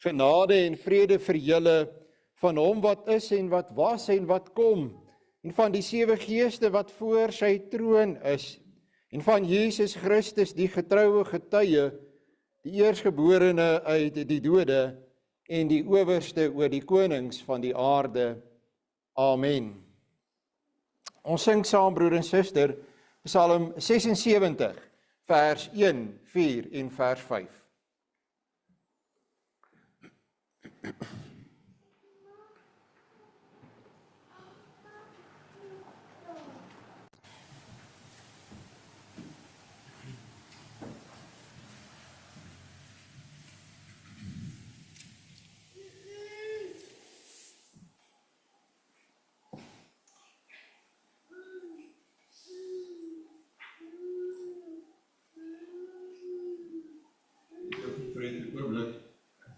Genade en vrede vir julle van hom wat is en wat was en wat kom, en van die 7 geeste wat voor sy troon is, en van Jesus Christus, die getroue getuie, die eersgeborene uit die dode, en die owerste oor die konings van die aarde. Amen. Ons sing saam, broeder en suster, Psalm 76, vers 1, 4 en vers 5.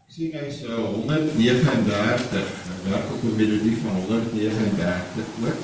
Ek sien hy is 139, werk op 'n melodie van 139 ook.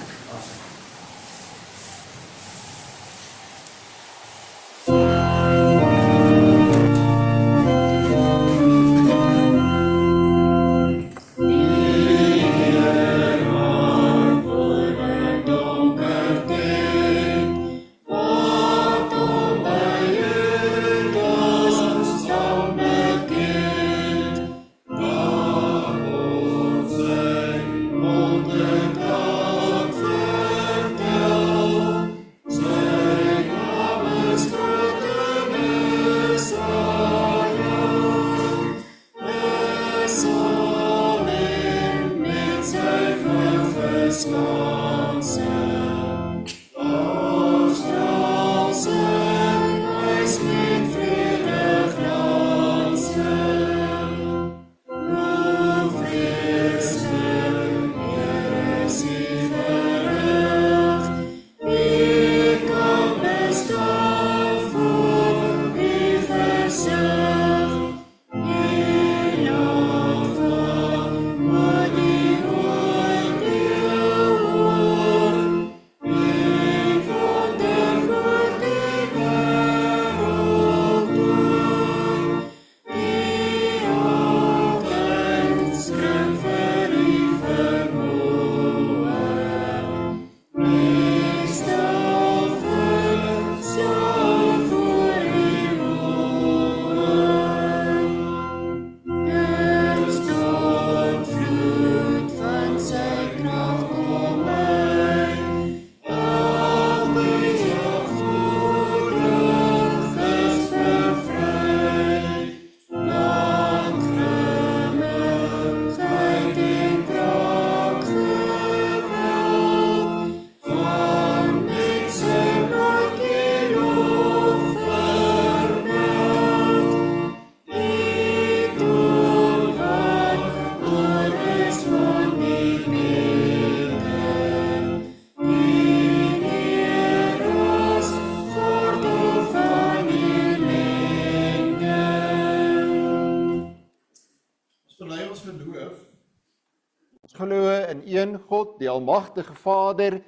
Ons glo in een God, die almagtige Vader,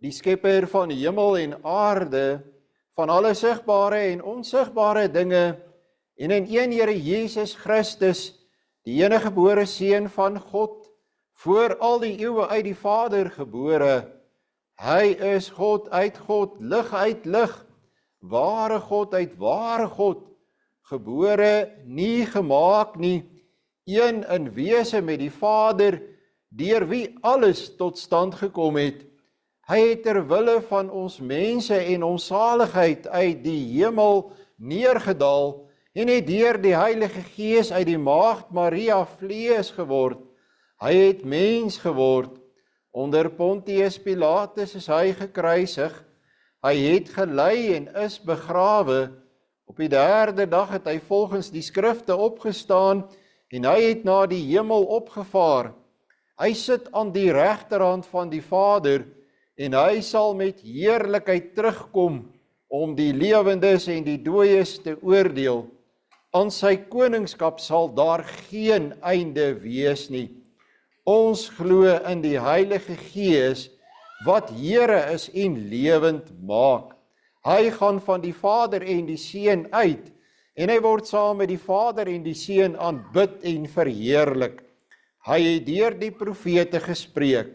die skepper van die hemel en aarde, van alle sigbare en onsigbare dinge, en in een Here Jesus Christus, die enige gebore Seun van God, voor al die eeue uit die Vader gebore. Hy is God uit God, lig uit lig, ware God uit ware God, gebore, nie gemaak nie, een in wese met die Vader, deur wie alles tot stand gekom het. Hy het ter wille van ons mense en ons saligheid uit die hemel neergedaal en het deur die Heilige Gees uit die maagd Maria vlees geword. Hy het mens geword. Onder Pontius Pilatus is hy gekruisig. Hy het gelei en is begrawe. Op die 3de dag het hy volgens die skrifte opgestaan en hy het na die hemel opgevaar. Hy sit aan die regterhand van die Vader en hy sal met heerlikheid terugkom om die lewendes en die dooies te oordeel. Aan sy koningskap sal daar geen einde wees nie. Ons glo in die Heilige Gees wat Here is en lewend maak. Hy gaan van die Vader en die Seun uit en hy word saam met die Vader en die Seun aanbid en verheerlik. Hy het deur die profete gespreek.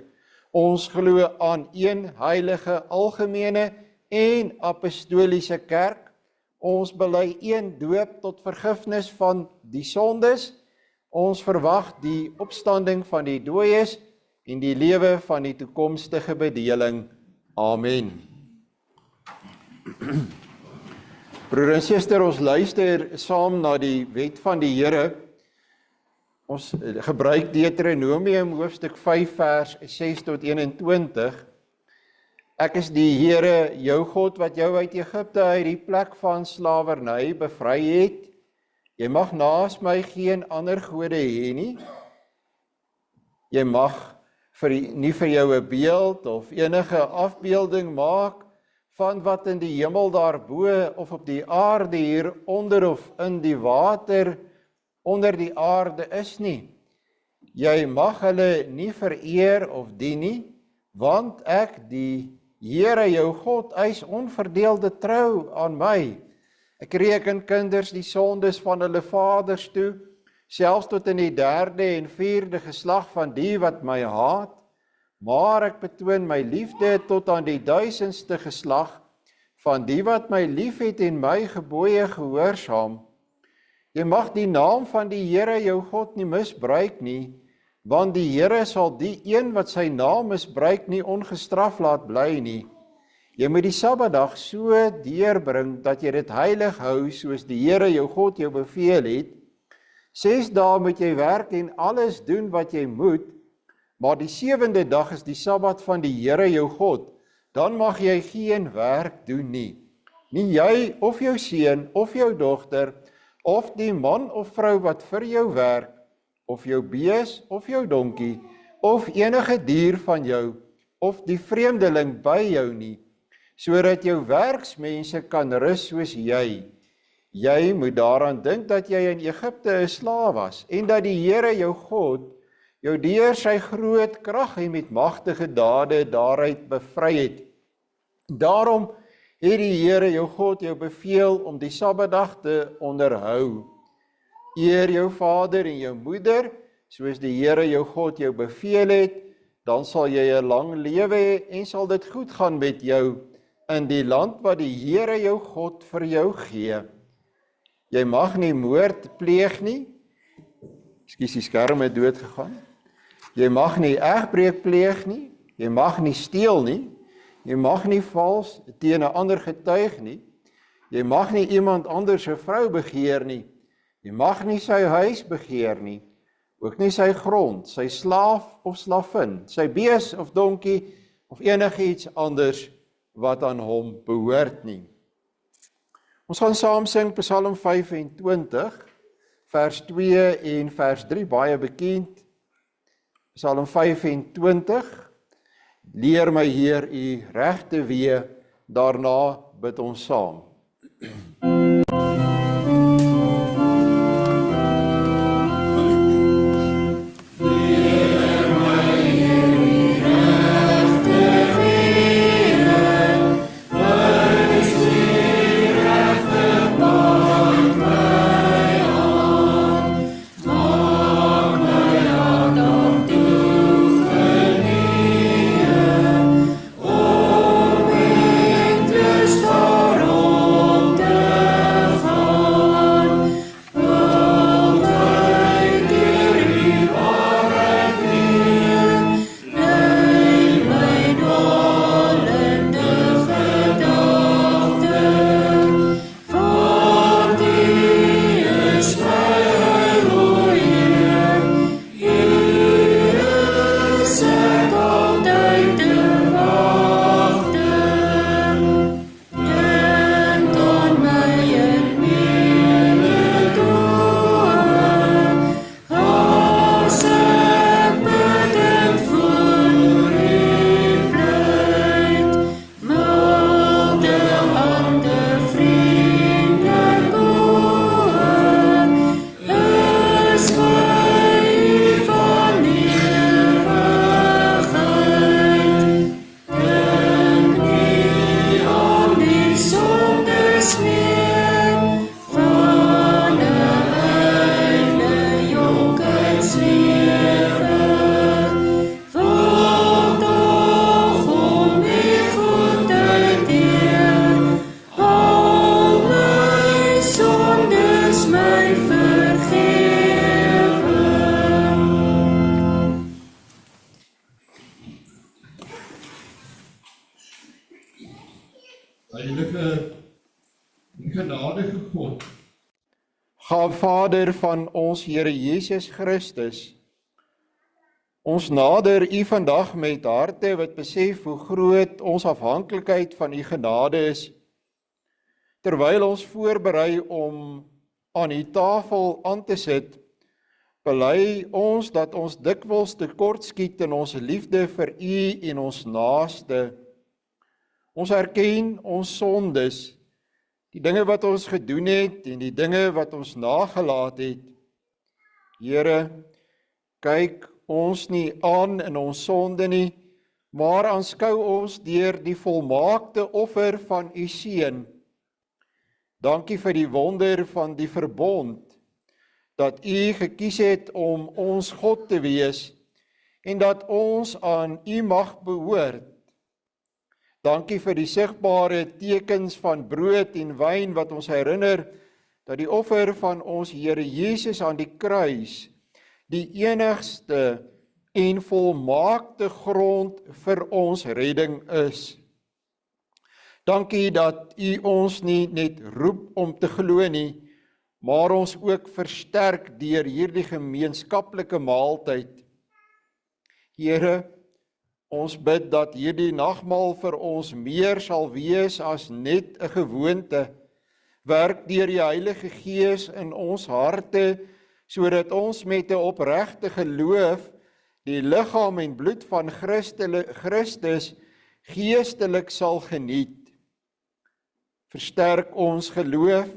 Ons glo aan een heilige, algemene en apostoliese kerk. Ons bely een doop tot vergifnis van die sondes. Ons verwag die opstanding van die dooies en die lewe van die toekomstige bedeling. Amen. Broer en suster, ons luister saam na die wet van die Here. Ons gebruik Deuteronomium hoofstuk 5 vers 6 tot 21. Ek is die Here, jou God, wat jou uit Egipte uit die plek van slawerny bevry het. Jy mag naas my geen ander gode hê nie. Jy mag nie vir jou 'n beeld of enige afbeelding maak van wat in die hemel daarbo of op die aarde hieronder of in die water onder die aarde is nie. Jy mag hulle nie vereer of dien nie, want ek, die Here jou God, eis onverdeelde trou aan my. Ek reken kinders die sondes van hulle vaders toe, selfs tot in die 3de en 4de geslag van die wat my haat, maar ek betoon my liefde tot aan die 1000ste geslag van die wat my liefhet en my gebooie gehoorsaam. Jy mag die naam van die Here jou God nie misbruik nie, want die Here sal die een wat sy naam misbruik nie ongestraf laat bly nie. Jy moet die Sabbatdag so deurbring dat jy dit heilig hou soos die Here jou God jou beveel het. 6 dae moet jy werk en alles doen wat jy moet, maar die 7de dag is die Sabbat van die Here jou God. Dan mag jy geen werk doen nie. Nie jy of jou seun of jou dogter of die man of vrou wat vir jou werk, of jou bees of jou donkie, of enige dier van jou, of die vreemdeling by jou nie, sodat jou werksmense kan rus soos jy. Jy moet daaraan dink dat jy in Egipte 'n slaaf was, en dat die Here jou God jou deur sy groot krag en met magtige dade daaruit bevry het. Daarom het die Here jou God jou beveel om die Sabbatdag te onderhou. Eer jou vader en jou moeder, soos die Here jou God jou beveel het, dan sal jy 'n lang lewe hê en sal dit goed gaan met jou in die land wat die Here jou God vir jou gee. Jy mag nie moord pleeg nie. Ekskuus, die skerm het dood gegaan. Jy mag nie egbreek pleeg nie. Jy mag nie steel nie. Jy mag nie vals teen 'n ander getuig nie. Jy mag nie iemand anders se vrou begeer nie. Jy mag nie sy huis begeer nie. Ook nie sy grond, sy slaaf of slavin, sy bees of donkie of enigiets anders wat aan hom behoort nie. Ons gaan saam sing Psalm 25, vers 2 en vers 3, baie bekend. Psalm 25, leer my Heer u regte weë, daarna bid ons saam. Om in te storm te Gaan Vader van ons Here Jesus Christus, ons nader U vandag met harte wat besef hoe groot ons afhanklikheid van U genade is, terwyl ons voorberei om aan U tafel aan te sit, bely ons dat ons dikwels tekortskiet in ons liefde vir U en ons naaste. Ons erken ons sondes, die dinge wat ons gedoen het en die dinge wat ons nagelaat het. Here, kyk ons nie aan in ons sonde nie, maar aanskou ons deur die volmaakte offer van U Seun. Dankie vir die wonder van die verbond, dat U gekies het om ons God te wees en dat ons aan U mag behoort. Dankie vir die sigbare tekens van brood en wyn wat ons herinner dat die offer van ons Here Jesus aan die kruis die enigste en volmaakte grond vir ons redding is. Dankie dat U ons nie net roep om te glo nie, maar ons ook versterk deur hierdie gemeenskaplike maaltyd. Here, ons bid dat hierdie nagmaal vir ons meer sal wees as net 'n gewoonte. Werk deur die Heilige Gees in ons harte, sodat ons met 'n opregte geloof die liggaam en bloed van Christus geestelik sal geniet. Versterk ons geloof,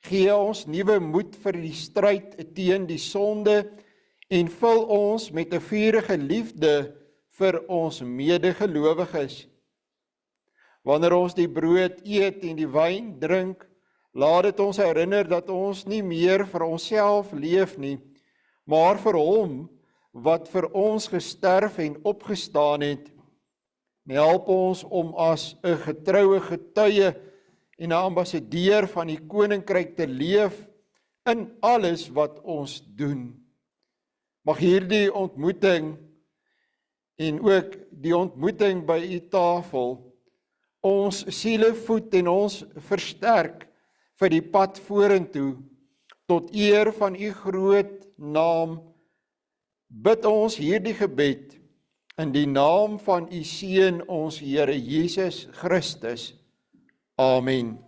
gee ons nuwe moed vir die stryd teen die sonde en vul ons met 'n vurige liefde vir ons medegelowiges. Wanneer ons die brood eet en die wyn drink, laat dit ons herinner dat ons nie meer vir onsself leef nie, maar vir Hom wat vir ons gesterf en opgestaan het. Help ons om as 'n getroue getuie en 'n ambassadeur van die koninkryk te leef in alles wat ons doen. Mag hierdie ontmoeting en ook die ontmoeting by U tafel ons siele voed en ons versterk vir die pad vorentoe tot eer van U groot naam. Bid ons hierdie gebed in die naam van U Seun, ons Here Jesus Christus. Amen.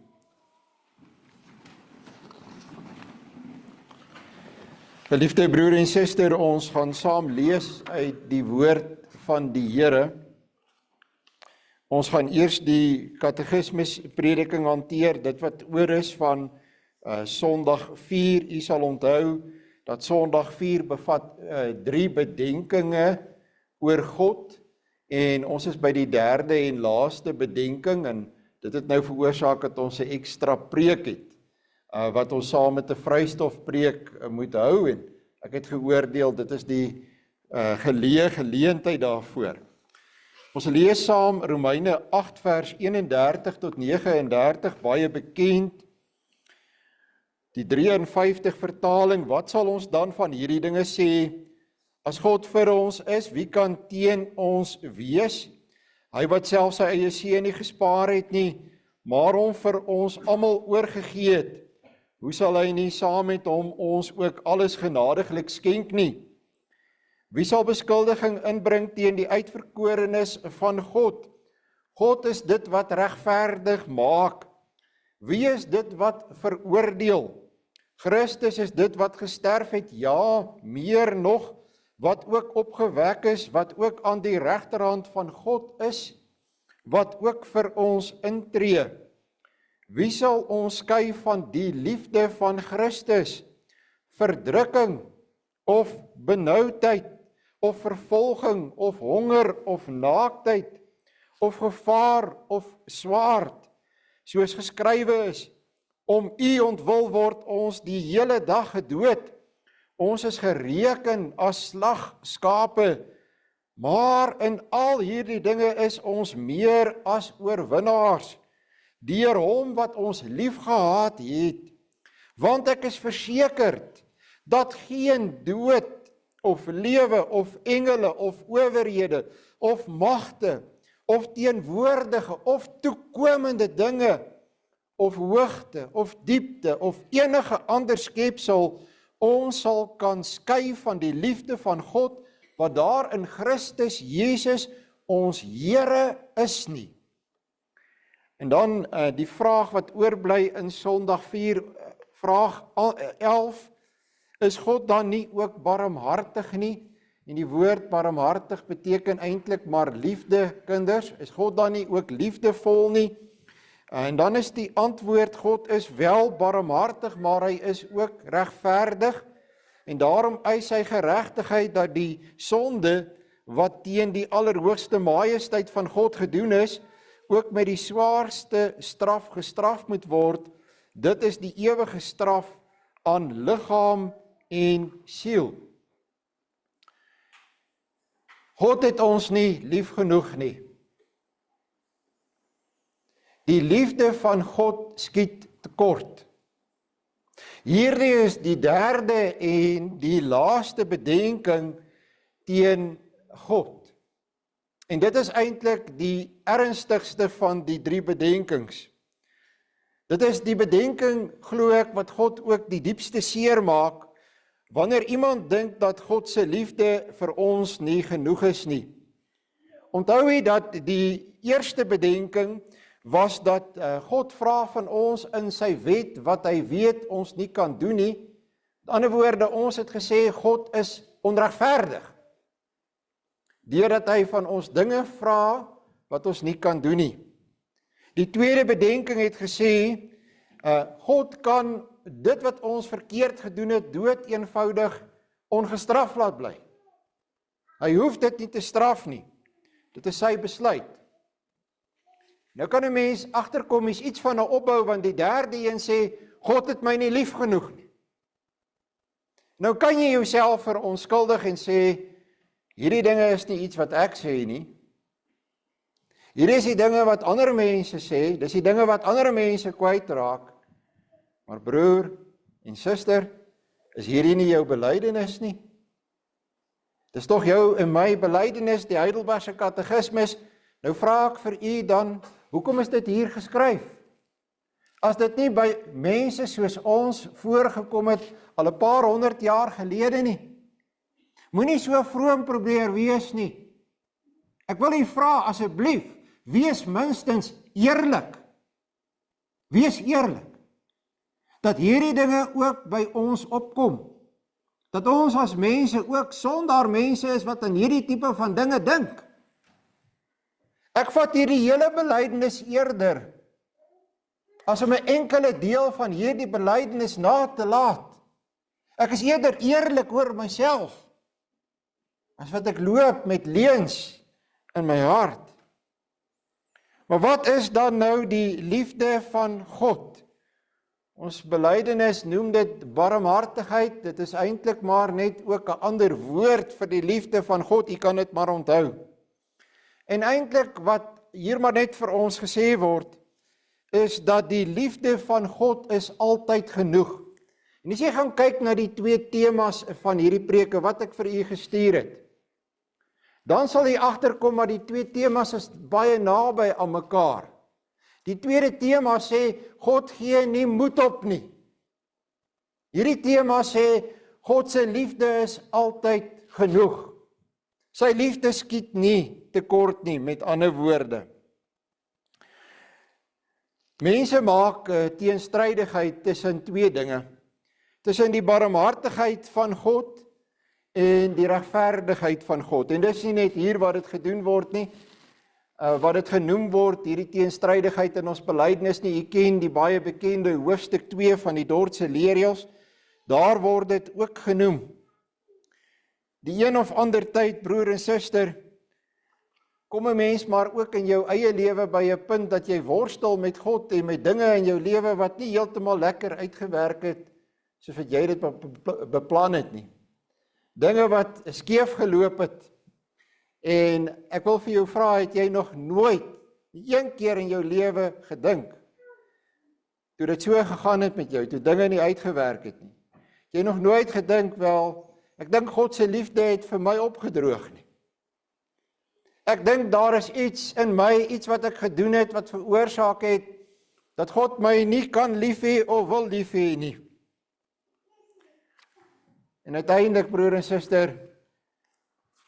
Geliefde broer en suster, ons gaan saam lees uit die woord van die Here. Ons gaan eers die katekismes prediking hanteer, dit wat oor is van Sondag 4. U sal onthou dat Sondag 4 bevat 3 bedenkinge oor God, en ons is by die derde en laaste bedenking, en dit het nou veroorsaak dat ons 'n ekstra preek het, wat ons saam met 'n vrystofpreek moet hou, en ek het geoordeel, dit is die geleentheid daarvoor. Ons lees saam Romeine 8 vers 31 tot 39, baie bekend. Die 53 vertaling, wat sal ons dan van hierdie dinge sê? As God vir ons is, wie kan teen ons wees? Hy wat self sy eie seun nie gespaar het nie, maar hom vir ons almal oorgegee het, hoe sal hy nie saam met hom ons ook alles genadiglik skenk nie? Wie sal beskuldiging inbring teen die uitverkorenes van God? God is dit wat regverdig maak. Wie is dit wat veroordeel? Christus is dit wat gesterf het, ja, meer nog, wat ook opgewek is, wat ook aan die regterhand van God is, wat ook vir ons intree. Wie sal ons skei van die liefde van Christus? Verdrukking, of benoudheid, of vervolging, of honger, of naaktheid, of gevaar, of swaard, soos geskrywe is, om U ontwil word ons die hele dag gedood. Ons is gereken as slagskape, maar in al hierdie dinge is ons meer as oorwinnaars, deur Hom wat ons liefgehad het. Want ek is versekerd dat geen dood, of lewe, of engele, of owerhede, of magte, of teenwoordige, of toekomende dinge, of hoogte, of diepte, of enige ander skepsel ons sal kan skei van die liefde van God, wat daar in Christus Jesus ons Here is nie. En dan die vraag wat oorbly in Sondag 4, vraag 11, is God dan nie ook barmhartig nie? En die woord barmhartig beteken eintlik maar liefde, kinders. Is God dan nie ook liefdevol nie? En dan is die antwoord, God is wel barmhartig, maar hy is ook regverdig. En daarom eis hy geregtigheid dat die sonde wat teen die allerhoogste majesteit van God gedoen is, ook met die swaarste straf gestraf moet word. Dit is die ewige straf aan liggaam en siel. God het ons nie lief genoeg nie. Die liefde van God skiet tekort. Hierdie is die derde en die laaste bedenking teen God. En dit is eintlik die ernstigste van die 3 bedenkings. Dit is die bedenking, glo ek, wat God ook die diepste seer maak, wanneer iemand dink dat God se liefde vir ons nie genoeg is nie. Onthou jy dat die eerste bedenking was dat God vra van ons in sy wet wat hy weet ons nie kan doen nie. Met ander woorde, ons het gesê God is onregverdig, deurdat hy van ons dinge vra wat ons nie kan doen nie. Die tweede bedenking het gesê, God kan dit wat ons verkeerd gedoen het, dood eenvoudig ongestraf laat bly. Hy hoef dit nie te straf nie. Dit is sy besluit. Nou kan 'n mens agterkom, is iets van 'n opbou, want die derde een sê, God het my nie lief genoeg nie. Nou kan jy jouself verontskuldig en sê, hierdie dinge is nie iets wat ek sê nie. Hierdie is die dinge wat ander mense sê, dis die dinge wat ander mense kwytraak. Maar broer en suster, is hierdie nie jou belydenis nie? Dis tog jou en my belydenis, die Heidelbergse Katekismus. Nou vra ek vir u dan, hoekom is dit hier geskryf? As dit nie by mense soos ons voorgekom het, al 'n paar 100 jaar gelede nie. Moenie so vroom probeer wees nie. Ek wil u vra, asseblief, wees minstens eerlik. Wees eerlik. Dat hierdie dinge ook by ons opkom. Dat ons as mense ook sondaar mense is wat aan hierdie tipe van dinge dink. Ek vat hierdie hele belydenis eerder as om 'n enkele deel van hierdie belydenis na te laat. Ek is eerder eerlik oor myself as wat ek loop met leuns in my hart. Maar wat is dan nou die liefde van God? Ons belydenis noem dit barmhartigheid. Dit is eintlik maar net ook 'n ander woord vir die liefde van God. U kan dit maar onthou. En eintlik wat hier maar net vir ons gesê word, is dat die liefde van God is altyd genoeg. En as jy gaan kyk na die 2 temas van hierdie preke wat ek vir u gestuur het, dan sal jy agterkom dat die 2 temas is baie naby aan mekaar. Die tweede tema sê, God gee nie moed op nie. Hierdie tema sê, God se liefde is altyd genoeg. Sy liefde skiet nie tekort nie, met ander woorde. Mense maak teenstrydigheid tussen 2 dinge. Tussen die barmhartigheid van God en die regverdigheid van God. En dis nie net hier wat dit gedoen word nie, wat dit genoem word, hierdie teenstrydigheid in ons belydenis nie. U ken die baie bekende hoofstuk 2 van die Dordtse leerreëls. Daar word dit ook genoem. Die een of ander tyd, broer en suster, kom 'n mens maar ook in jou eie lewe by 'n punt dat jy worstel met God en met dinge in jou lewe wat nie heeltemal lekker uitgewerk het, soos wat jy dit beplan het nie. Dinge wat skeef geloop het. En ek wil vir jou vra, het jy nog nooit, een keer in jou lewe gedink, toe dit so gegaan het met jou, toe dinge nie uitgewerk het nie? Jy nog nooit gedink, wel, ek dink God se liefde het vir my opgedroog nie. Ek dink daar is iets in my, iets wat ek gedoen het, wat veroorsaak het, dat God my nie kan lief hê of wil lief hê nie. En uiteindelik, broer en suster,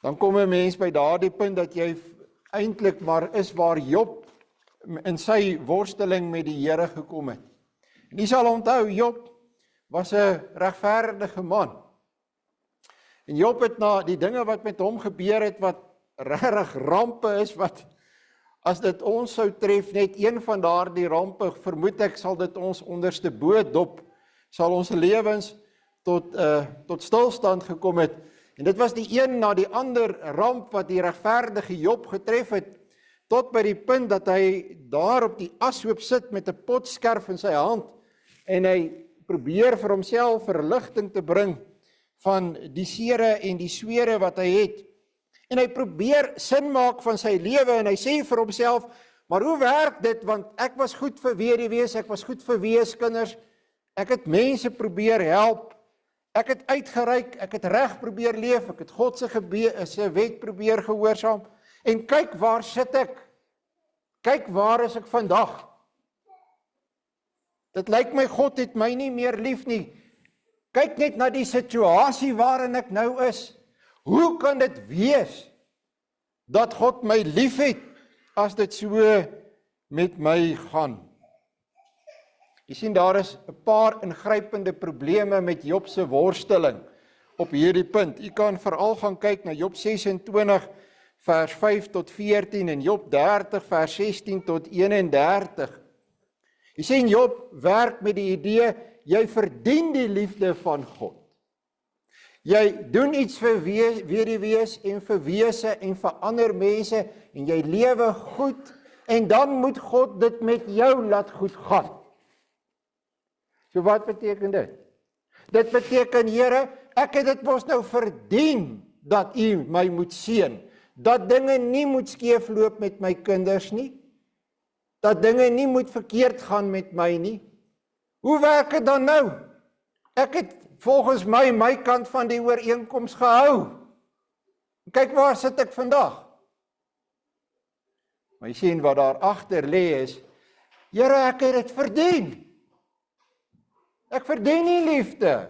dan kom 'n mens by daardie punt dat jy eintlik maar is waar Job in sy worsteling met die Here gekom het. En jy sal onthou, Job was 'n regverdige man. En Job het na die dinge wat met hom gebeur het, wat regtig rampe is, wat as dit ons sou tref, net een van daardie rampe, vermoed ek, sal dit ons onderste bo dop, sal ons lewens tot stilstand gekom het. En dit was die een na die ander ramp wat die regverdige Job getref het, tot by die punt dat hy daar op die ashoop sit met 'n potskerf in sy hand, en hy probeer vir homself verligting te bring van die sere en die swere wat hy het. En hy probeer sin maak van sy lewe, en hy sê vir homself, maar hoe werk dit, want ek was goed vir weduwees, ek was goed vir weeskinders, ek het mense probeer help, ek het uitgereik, ek het reg probeer leef, ek het God se wet probeer gehoorsaam, en kyk waar sit ek, kyk waar is ek vandag. Dit lyk my God het my nie meer lief nie. Kyk net na die situasie waarin ek nou is. Hoe kan dit wees dat God my lief het as dit so met my gaan? Jy sien, daar is 'n paar ingrypende probleme met Job se worsteling op hierdie punt. U kan veral gaan kyk na Job 26 vers 5 tot 14 en Job 30 vers 16 tot 31. Jy sien, Job werk met die idee, jy verdien die liefde van God. Jy doen iets vir weduwees en vir wese en vir ander mense en jy lewe goed en dan moet God dit met jou laat goed gaan. So wat beteken dit? Dit beteken, Here, ek het dit mos nou verdien dat U my moet seën, dat dinge nie moet skeefloop met my kinders nie, dat dinge nie moet verkeerd gaan met my nie. Hoe werk dit dan nou? Ek het volgens my kant van die ooreenkoms gehou. Kyk waar sit ek vandag. Maar jy sien wat daar agter lê is, Here, ek het dit verdien. Ek verdien nie liefde.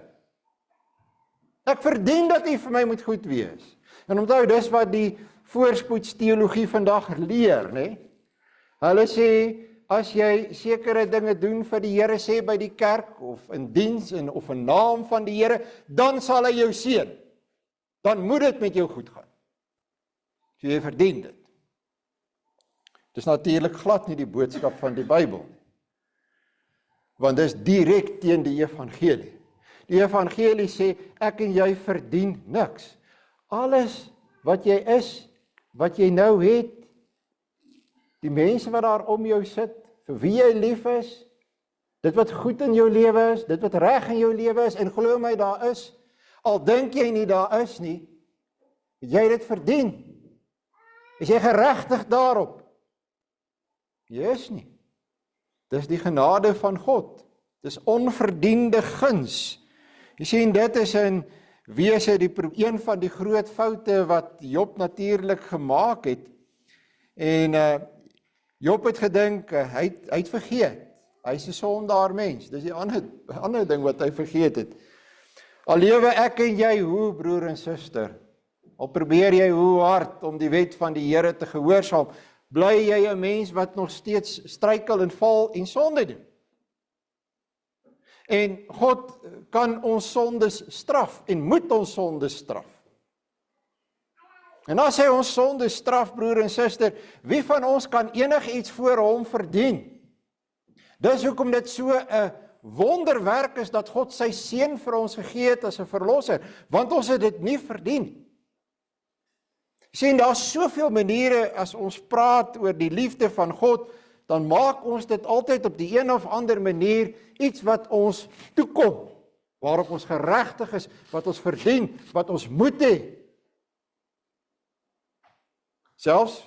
Ek verdien dat U vir my moet goed wees. En onthou, dis wat die voorspoedsteologie vandag leer, né? Hulle sê, as jy sekere dinge doen vir die Here, sê by die kerk, of in diens, of in naam van die Here, dan sal hy jou seën. Dan moet dit met jou goed gaan. So jy verdien dit. Dis natuurlik glad nie die boodskap van die Bybel nie. Want dis direk teen die evangelie. Die evangelie sê, ek en jy verdien niks. Alles wat jy is, wat jy nou het, die mense wat daar om jou sit, vir wie jy lief is, dit wat goed in jou lewe is, dit wat reg in jou lewe is, en glo my, daar is, al dink jy nie daar is nie, het jy dit verdien. Is jy geregtig daarop? Jy is nie. Dis die genade van God. Dis onverdiende guns. Jy sien, dit is in wese een van die groot foute wat Job natuurlik gemaak het. En Job het gedink, hy het vergeet. Hy is 'n sondaar mens. Dis die ander ding wat hy vergeet het. Al lewe ek en jy hoe, broer en suster, al probeer jy hoe hard om die wet van die Here te gehoorsaam, bly jy 'n mens wat nog steeds struikel en val en sonde doen. En God kan ons sondes straf en moet ons sondes straf. En as hy ons sondes straf, broer en suster, wie van ons kan enigiets voor hom verdien? Dis hoekom dit so 'n wonderwerk is dat God sy seun vir ons gegee het as 'n verlosser, want ons het dit nie verdien. Sien, daar is soveel maniere as ons praat oor die liefde van God, dan maak ons dit altyd op die een of ander manier iets wat ons toekom, waarop ons geregtig is, wat ons verdien, wat ons moet hê. Selfs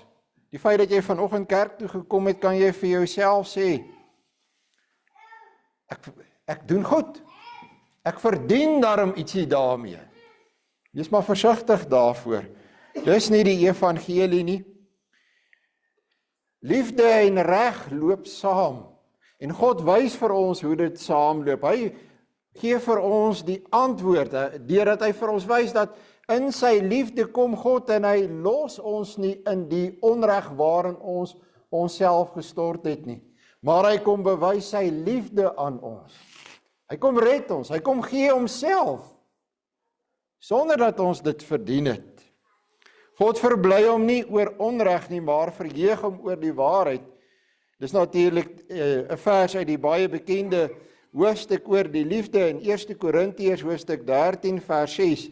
die feit dat jy vanoggend kerk toe gekom het, kan jy vir jouself sê, ek doen goed, ek verdien daarom ietsie daarmee. Wees maar versigtig daarvoor. Dis nie die evangelie nie. Liefde en reg loop saam. En God wys vir ons hoe dit saamloop. Hy gee vir ons die antwoord, deurdat hy vir ons wys dat in sy liefde kom God en hy los ons nie in die onreg waarin ons onsself gestort het nie. Maar hy kom bewys sy liefde aan ons. Hy kom red ons, hy kom gee homself, sonder dat ons dit verdien het. God verbly hom nie oor onreg nie, maar verheug hom oor die waarheid. Dis natuurlik 'n vers uit die baie bekende hoofstuk oor die liefde in 1 Korintiërs hoofstuk 13 vers 6.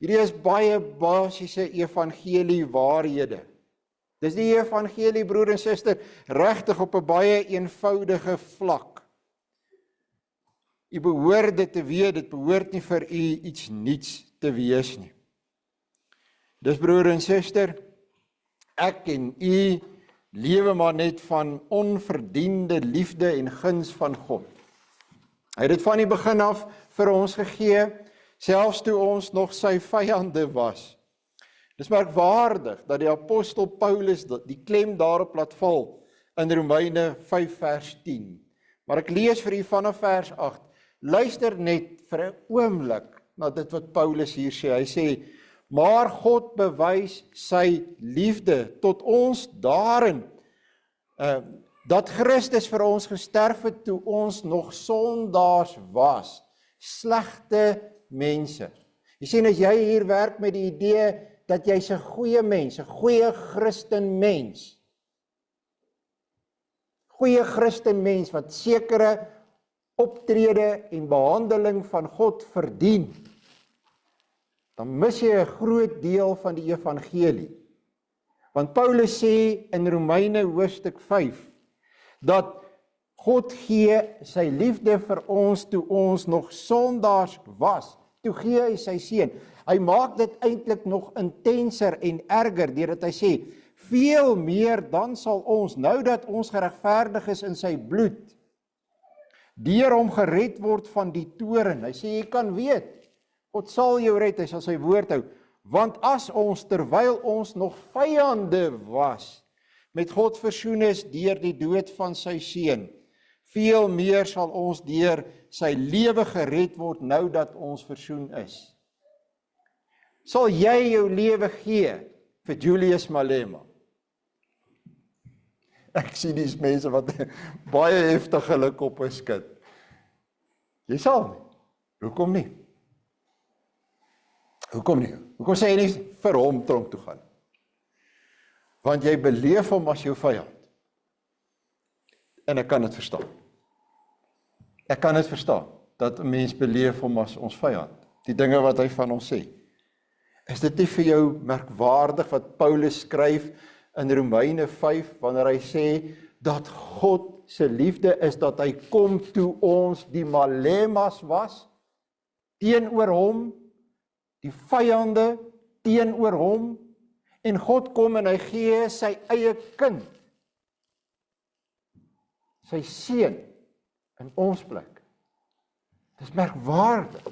Hierdie is baie basiese evangelie waarhede. Dis die evangelie, broer en suster, regtig op 'n baie eenvoudige vlak. U behoort dit te weet, dit behoort nie vir u iets niets te wees nie. Dis broer en suster, ek en u lewe maar net van onverdiende liefde en guns van God. Hy het dit van die begin af vir ons gegee, selfs toe ons nog sy vyande was. Dis merkwaardig dat die apostel Paulus die klem daarop laat val in Romeine 5 vers 10. Maar ek lees vir u vanaf vers 8. Luister net vir 'n oomblik na dit wat Paulus hier sê. Hy sê, maar God bewys sy liefde tot ons daarin, dat Christus vir ons gesterf het toe ons nog sondaars was, slegte mense. Jy sien, as jy hier werk met die idee dat jy's 'n goeie mens, 'n goeie Christen mens wat sekere optrede en behandeling van God verdien, dan mis jy 'n groot deel van die evangelie. Want Paulus sê in Romeine hoofstuk 5, dat God gee sy liefde vir ons toe ons nog sondaars was. Toe gee hy sy seun. Hy maak dit eintlik nog intenser en erger, deurdat hy sê, veel meer dan sal ons, nou dat ons geregverdig is in sy bloed, deur hom gered word van die toorn. Hy sê, jy kan weet, God sal jou red, hy sal sy woord hou. Want as ons, terwyl ons nog vyande was, met God versoen is deur die dood van sy seun, veel meer sal ons deur sy lewe gered word, nou dat ons versoen is. Sal jy jou lewe gee vir Julius Malema? Ek sien die mense wat baie heftig hulle koppe skud. Jy sal nie. Hoekom nie? Hoekom nie? Hoekom sê jy nie vir hom tronk toe gaan? Want jy beleef hom as jou vyand. En ek kan dit verstaan. Ek kan dit verstaan, dat 'n mens beleef hom as ons vyand. Die dinge wat hy van ons sê. Is dit nie vir jou merkwaardig wat Paulus skryf in Romeine 5, wanneer hy sê, dat God se liefde is, dat hy kom toe ons die malemas was, teenoor hom, die vyande teenoor hom, en God kom en hy gee sy eie kind, sy seun, in ons plek. Dis merkwaardig.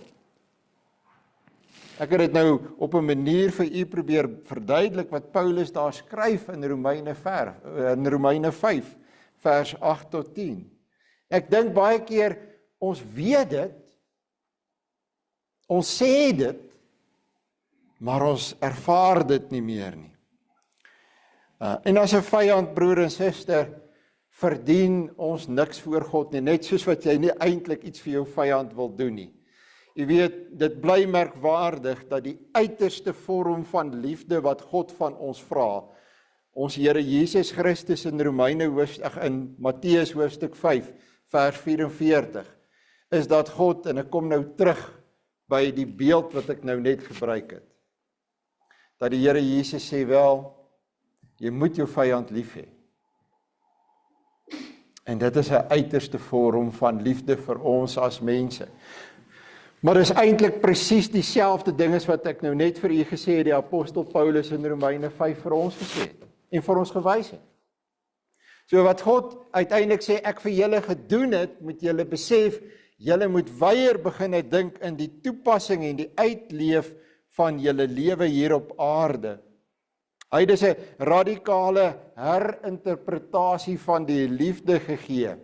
Ek het dit nou op 'n manier vir u probeer verduidelik wat Paulus daar skryf in Romeine 5, vers 8 tot 10. Ek dink baie keer, ons weet dit, ons sê dit, maar ons ervaar dit nie meer nie. En as 'n vyand, broer en suster, verdien ons niks voor God nie, net soos wat jy nie eintlik iets vir jou vyand wil doen nie. Jy weet, dit bly merkwaardig dat die uiterste vorm van liefde wat God van ons vra, ons Here Jesus Christus in Matteus hoofstuk 5, vers 44, is dat God, en ek kom nou terug by die beeld wat ek nou net gebruik het, dat die Here Jesus sê, wel, jy moet jou vyand lief hê. En dit is 'n uiterste vorm van liefde vir ons as mense. Maar dis eintlik presies dieselfde ding as wat ek nou net vir u gesê het, die apostel Paulus in Romeine 5 vir ons gesê het, en vir ons gewys het. So wat God uiteindelik sê, ek vir julle gedoen het, moet julle besef, julle moet weier begin dink in die toepassing en die uitleef van julle lewe hier op aarde. Hy het 'n radikale herinterpretasie van die liefde gegee.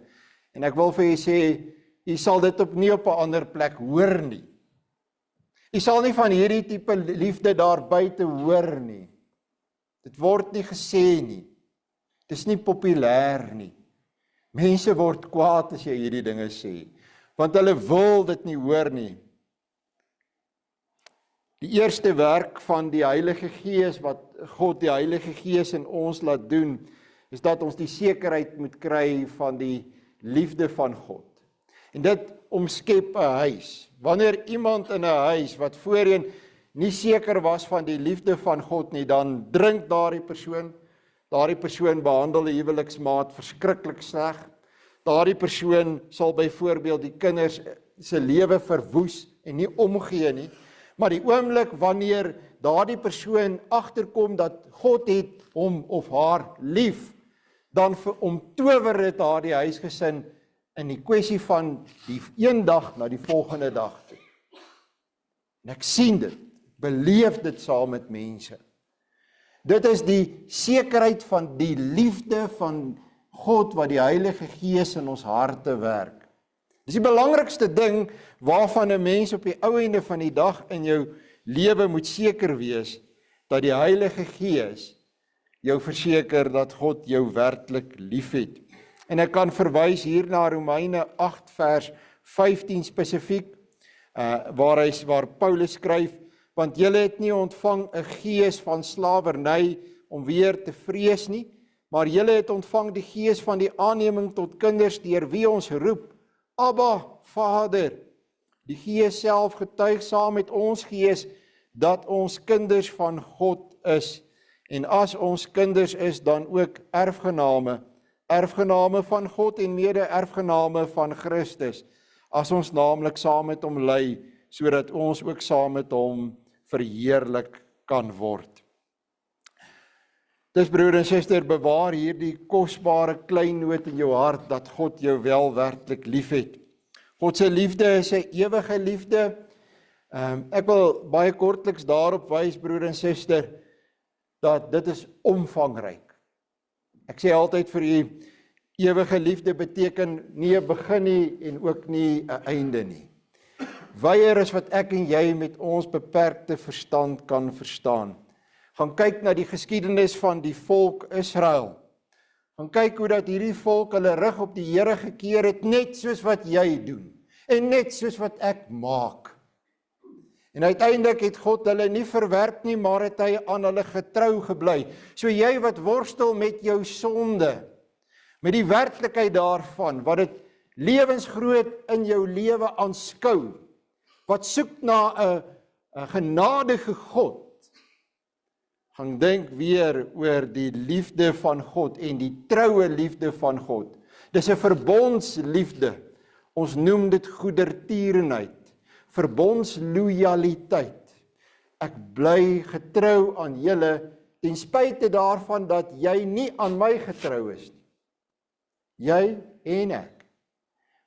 En ek wil vir julle sê, jy sal dit nie op 'n ander plek hoor nie. Jy sal nie van hierdie tipe liefde daar buite hoor nie. Dit word nie gesê nie. Dit is nie populêr nie. Mense word kwaad as jy hierdie dinge sê, want hulle wil dit nie hoor nie. Die eerste werk van die Heilige Gees, wat God die Heilige Gees in ons laat doen, is dat ons die sekerheid moet kry van die liefde van God. En dit omskep 'n huis. Wanneer iemand in 'n huis wat voorheen nie seker was van die liefde van God nie, dan drink daardie persoon behandel die huweliksmaat verskriklik sleg. Daardie persoon sal byvoorbeeld die kinders se lewe verwoes en nie omgee nie. Maar die oomblik wanneer daardie persoon agterkom dat God het hom of haar lief, dan omtower dit daardie huisgesin in die kwessie van die een dag na die volgende dag toe. En ek sien dit, beleef dit saam met mense. Dit is die sekerheid van die liefde van God wat die Heilige Gees in ons harte werk. Dis die belangrikste ding waarvan 'n mens op die ou einde van die dag in jou lewe moet seker wees, dat die Heilige Gees jou verseker dat God jou werklik liefhet. En ek kan verwys hier na Romeine 8 vers 15 spesifiek, waar Paulus skryf, want julle het nie ontvang 'n gees van slawerny om weer te vrees nie, maar julle het ontvang die gees van die aanneming tot kinders deur wie ons roep, Abba, Vader. Die Gees self getuig saam met ons gees dat ons kinders van God is. En as ons kinders is, dan ook erfgename van God en mede-erfgename van Christus, as ons naamlik saam met hom ly, sodat ons ook saam met hom verheerlik kan word. Dus broer en suster, bewaar hierdie kosbare klein noot in jou hart, dat God jou wel werklik liefhet. God se liefde is 'n ewige liefde. Ek wil baie kortliks daarop wys, broer en suster, dat dit is omvangryk. Ek sê altyd vir u, ewige liefde beteken nie 'n begin nie en ook nie 'n einde nie. Wyer is wat ek en jy met ons beperkte verstand kan verstaan. Gaan kyk na die geskiedenis van die volk Israel. Gaan kyk hoe dat hierdie volk hulle rug op die Here gekeer het, net soos wat jy doen, en net soos wat ek maak. En uiteindelik het God hulle nie verwerp nie, maar het hy aan hulle getrou gebly. So jy wat worstel met jou sonde, met die werklikheid daarvan, wat dit lewensgroot in jou lewe aanskou, wat soek na 'n genadige God, gaan dink weer oor die liefde van God en die troue liefde van God. Dis 'n verbondsliefde. Ons noem dit goedertierenheid, verbondsloyaliteit. Ek bly getrou aan julle ten spyte daarvan dat jy nie aan my getrou is nie. Jy en ek.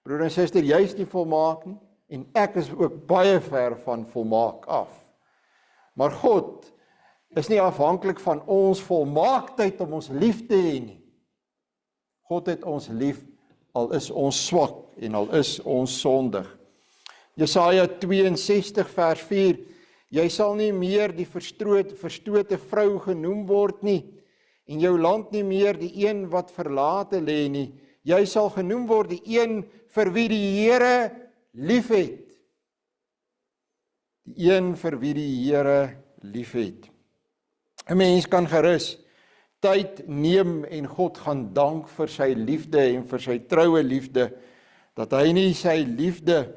Broer en suster, jy is nie volmaak nie en ek is ook baie ver van volmaak af. Maar God is nie afhanklik van ons volmaaktheid om ons lief te hê nie. God het ons lief, al is ons swak en al is ons sondig. Jesaja 62 vers 4, jy sal nie meer die verstote vrou genoem word nie, en jou land nie meer die een wat verlate lê nie. Jy sal genoem word die een vir wie die Here liefhet. Die een vir wie die Here liefhet. 'n Mens kan gerus tyd neem en God gaan dank vir sy liefde en vir sy troue liefde, dat hy nie sy liefde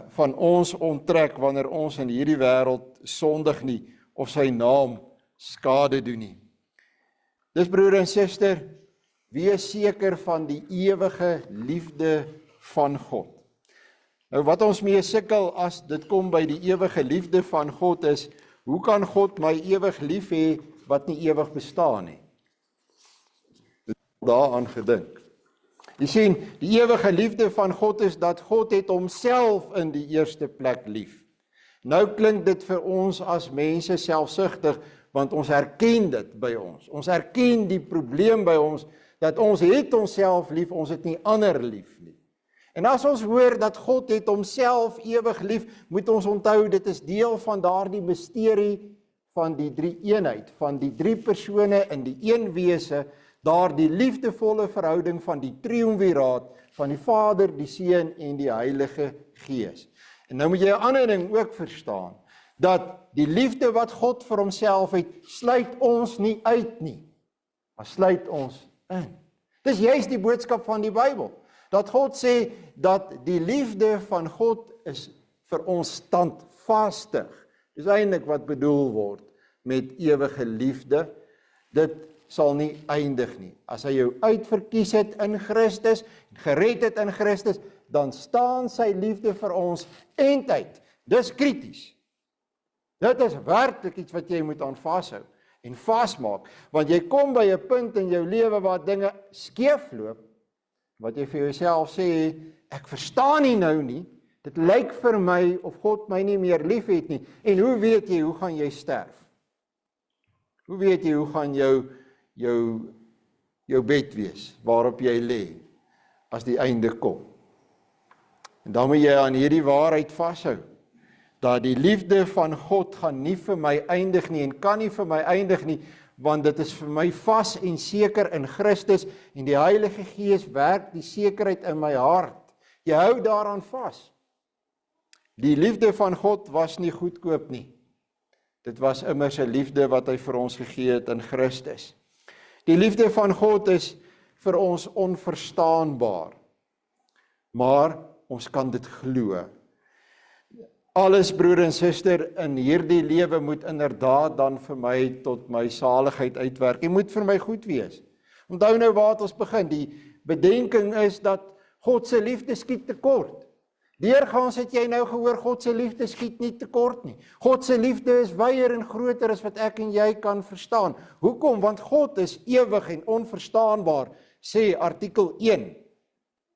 van ons onttrek wanneer ons in hierdie wêreld sondig nie, of sy naam skade doen nie. Dis broer en suster, wees seker van die ewige liefde van God. Nou wat ons mee sukkel as dit kom by die ewige liefde van God is, hoe kan God my ewig lief hê wat nie ewig bestaan nie? Daaraan gedink. Jy sien, die ewige liefde van God is dat God het homself in die eerste plek lief. Nou klink dit vir ons as mense selfsugtig, want ons herken dit by ons. Ons herken die probleem by ons, dat ons het onsself lief, ons het nie ander lief nie. En as ons hoor dat God het homself ewig lief, moet ons onthou, dit is deel van daardie misterie van die drie eenheid, van die drie persone in die een wese, daardie liefdevolle verhouding van die triumviraat, van die Vader, die Seun en die Heilige Gees. En nou moet jy 'n ander ding ook verstaan, dat die liefde wat God vir homself het, sluit ons nie uit nie, maar sluit ons in. Dis juist die boodskap van die Bybel, dat God sê, dat die liefde van God is vir ons standvastig. Dis eintlik wat bedoel word met ewige liefde. Dit sal nie eindig nie. As hy jou uitverkies het in Christus, gered het in Christus, dan staan sy liefde vir ons eindtyd. Dis krities. Dit is werklik iets wat jy moet aan vashou en vasmaak, want jy kom by 'n punt in jou lewe waar dinge skeefloop, wat jy vir jouself sê, ek verstaan nie nou nie, dit lyk vir my of God my nie meer lief het nie, en hoe weet jy, hoe gaan jy sterf? Hoe weet jy, hoe gaan jou bed wees, waarop jy lê, as die einde kom? En dan moet jy aan hierdie waarheid vashou, dat die liefde van God gaan nie vir my eindig nie, en kan nie vir my eindig nie, want dit is vir my vas en seker in Christus, en die Heilige Gees werk die sekerheid in my hart. Jy hou daaraan vas. Die liefde van God was nie goedkoop nie. Dit was immers 'n liefde wat hy vir ons gegee het in Christus. Die liefde van God is vir ons onverstaanbaar, maar ons kan dit glo. Alles, broer en suster, in hierdie lewe moet inderdaad dan vir my tot my saligheid uitwerk. Dit moet vir my goed wees. Onthou nou waar ons begin. Die bedenking is dat God se liefde skiet tekort. Deurgaans het jy nou gehoor, God se liefde skiet nie tekort nie. God se liefde is wyer en groter as wat ek en jy kan verstaan. Hoekom? Want God is ewig en onverstaanbaar, sê artikel 1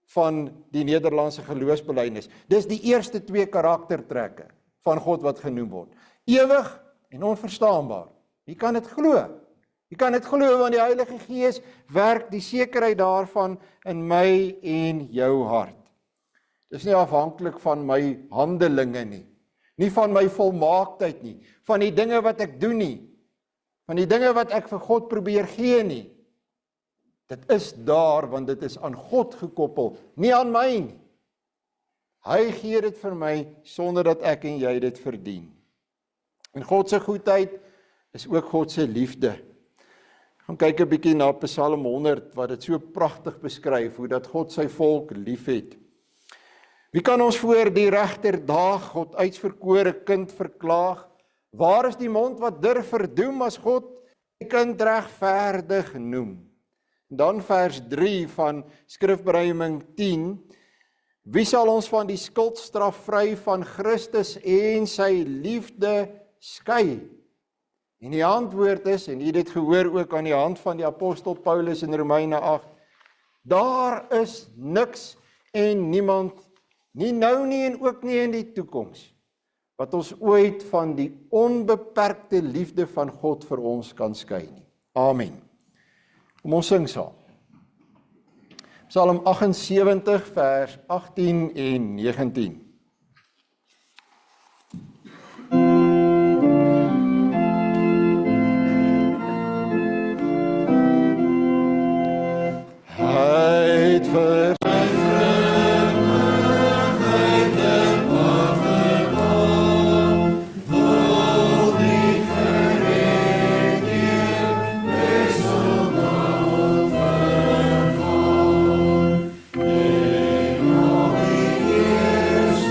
van die Nederlandse geloofsbelijdenis. Dis die eerste 2 karaktertrekke van God wat genoem word. Ewig en onverstaanbaar. Wie kan dit glo? Wie kan dit glo, want die Heilige Gees werk die sekerheid daarvan in my en jou hart. Dis nie afhanklik van my handelinge nie, nie van my volmaaktheid nie, van die dinge wat ek doen nie, van die dinge wat ek vir God probeer gee nie. Dit is daar, want dit is aan God gekoppel, nie aan my nie. Hy gee dit vir my, sonder dat ek en jy dit verdien. En God se goedheid is ook God se liefde. Gaan kyk 'n bietjie na Psalm 100, wat dit so pragtig beskryf, hoe dat God sy volk lief het. Wie kan ons voor die regterdag God uitverkore kind verklaag? Waar is die mond wat durf verdoem as God die kind regverdig noem? Dan vers 3 van Skrifberuiming 10. Wie sal ons van die skuldstraf vry van Christus en sy liefde skei? En die antwoord is, en jy het dit gehoor ook aan die hand van die apostel Paulus in Romeine 8, daar is niks en niemand, nie nou nie en ook nie in die toekoms, wat ons ooit van die onbeperkte liefde van God vir ons kan skei nie. Amen. Kom ons sing saam. Psalm 78 vers 18 en 19. Hy het vir Yes.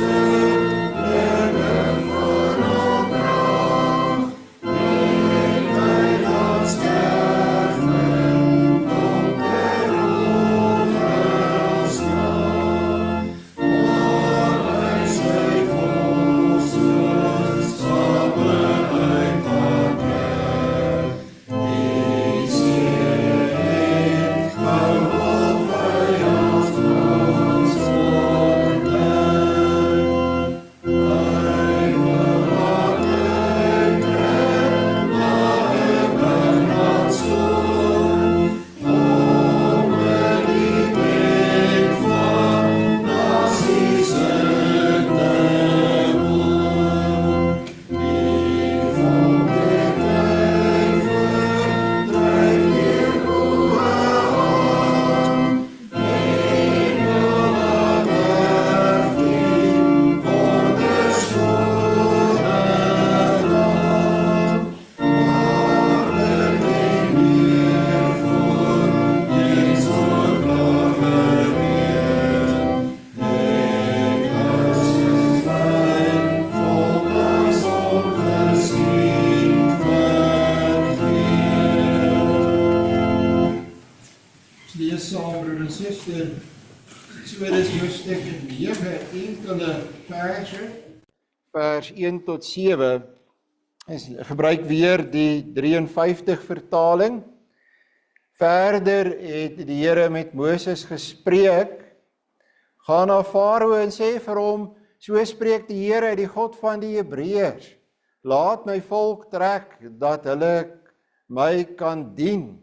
Esther, Eksodus hoofstuk 9 enkele verse. Vers 1 tot 7 gebruik weer die 53 vertaling. Verder het die Here met Moses gespreek, gaan na Farao en sê vir hom, so spreek die Here, die God van die Hebreërs, laat my volk trek, dat hulle my kan dien.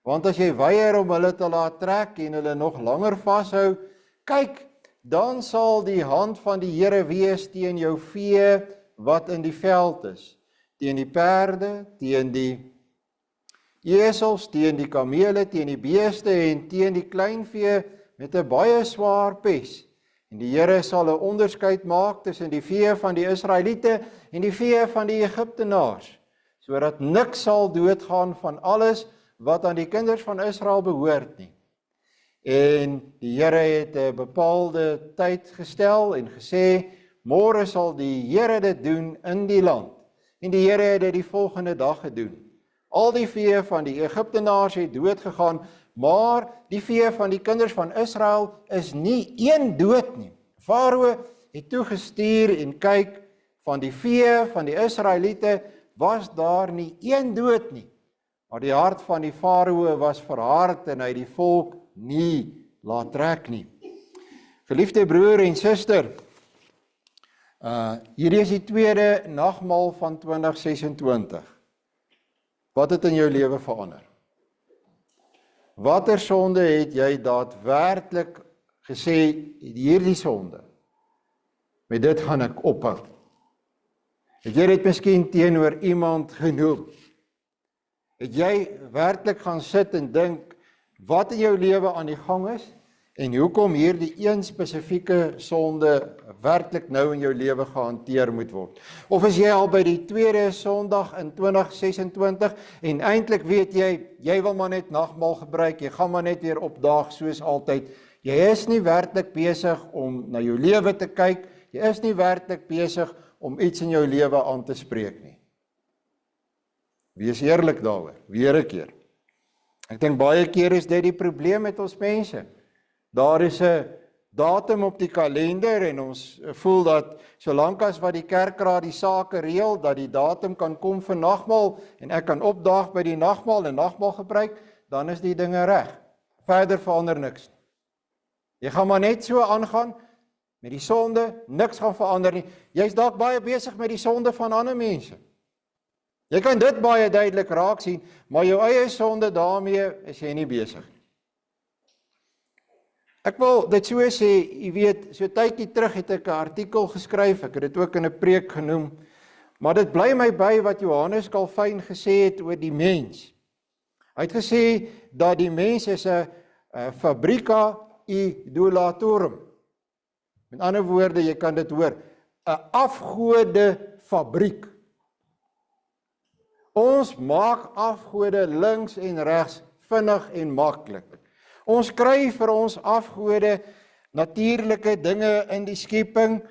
Want as jy weier om hulle te laat trek en hulle nog langer vashou, kyk, dan sal die hand van die Here wees teen jou vee wat in die veld is, teen die perde, teen die esels, teen die kamele, teen die beeste en teen die kleinvee met 'n baie swaar pes. En die Here sal 'n onderskeid maak tussen die vee van die Israeliete en die vee van die Egiptenaars, sodat niks sal doodgaan van alles wat aan die kinders van Israel behoort nie. En die Here het 'n bepaalde tyd gestel en gesê, môre sal die Here dit doen in die land. En die Here het dit die volgende dag gedoen. Al die vee van die Egiptenaars het dood gegaan, maar die vee van die kinders van Israel is nie een dood nie. Farao het toegestuur en kyk, van die vee van die Israeliete was daar nie een dood nie. Maar die hart van die Farao was verhard en hy die volk nie laat trek nie. Geliefde broer en suster, hierdie is die tweede nagmaal van 2026. Wat het in jou lewe verander? Watter sonde het jy daadwerklik gesê, hierdie sonde, met dit gaan ek ophou? Het jy dit miskien teenoor iemand genoem? Het jy werklik gaan sit en dink, wat in jou lewe aan die gang is, en hoekom hierdie een spesifieke sonde werklik nou in jou lewe gehanteer moet word? Of is jy al by die tweede Sondag in 2026 en eintlik weet jy wil maar net nagmaal gebruik, jy gaan maar net weer opdaag soos altyd. Jy is nie werklik besig om na jou lewe te kyk, jy is nie werklik besig om iets in jou lewe aan te spreek nie. Wees eerlik daaroor, weer 'n keer. Ek dink baie keer is dit die probleem met ons mense. Daar is 'n datum op die kalender en ons voel dat solank as wat die kerkraad die sake reël, dat die datum kan kom vir nagmaal en ek kan opdaag by die nagmaal en nagmaal gebruik, dan is die dinge reg. Verder verander niks. Jy gaan maar net so aangaan met die sonde, niks gaan verander nie. Jy's dalk baie besig met die sonde van ander mense. Jy kan dit baie duidelik raak sien, maar jou eie sonde, daarmee is jy nie besig. Ek wil dit so sê, jy weet, so tydjie terug het ek 'n artikel geskryf, ek het dit ook in 'n preek genoem, maar dit bly my by wat Johannes Calvin gesê het oor die mens. Hy het gesê dat die mens is 'n fabrica idolatorum. Met ander woorde, jy kan dit hoor, 'n afgode fabriek. Ons maak afgode links en regs, vinnig en maklik. Ons kry vir ons afgode natuurlike dinge in die skepping.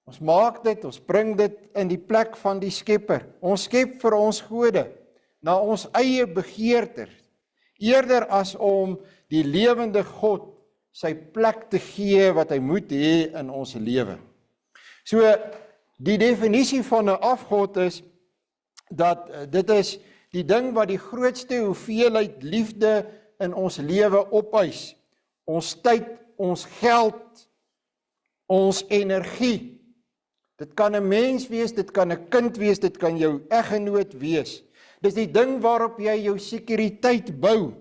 Ons maak dit, ons bring dit in die plek van die Skepper. Ons skep vir ons gode na ons eie begeertes, eerder as om die lewende God sy plek te gee wat hy moet hê in ons lewe. So, die definisie van 'n afgod is dat dit is die ding wat die grootste hoeveelheid liefde in ons lewe opeis. Ons tyd, ons geld, ons energie. Dit kan 'n mens wees, dit kan 'n kind wees, dit kan jou eggenoot wees. Dis die ding waarop jy jou sekuriteit bou.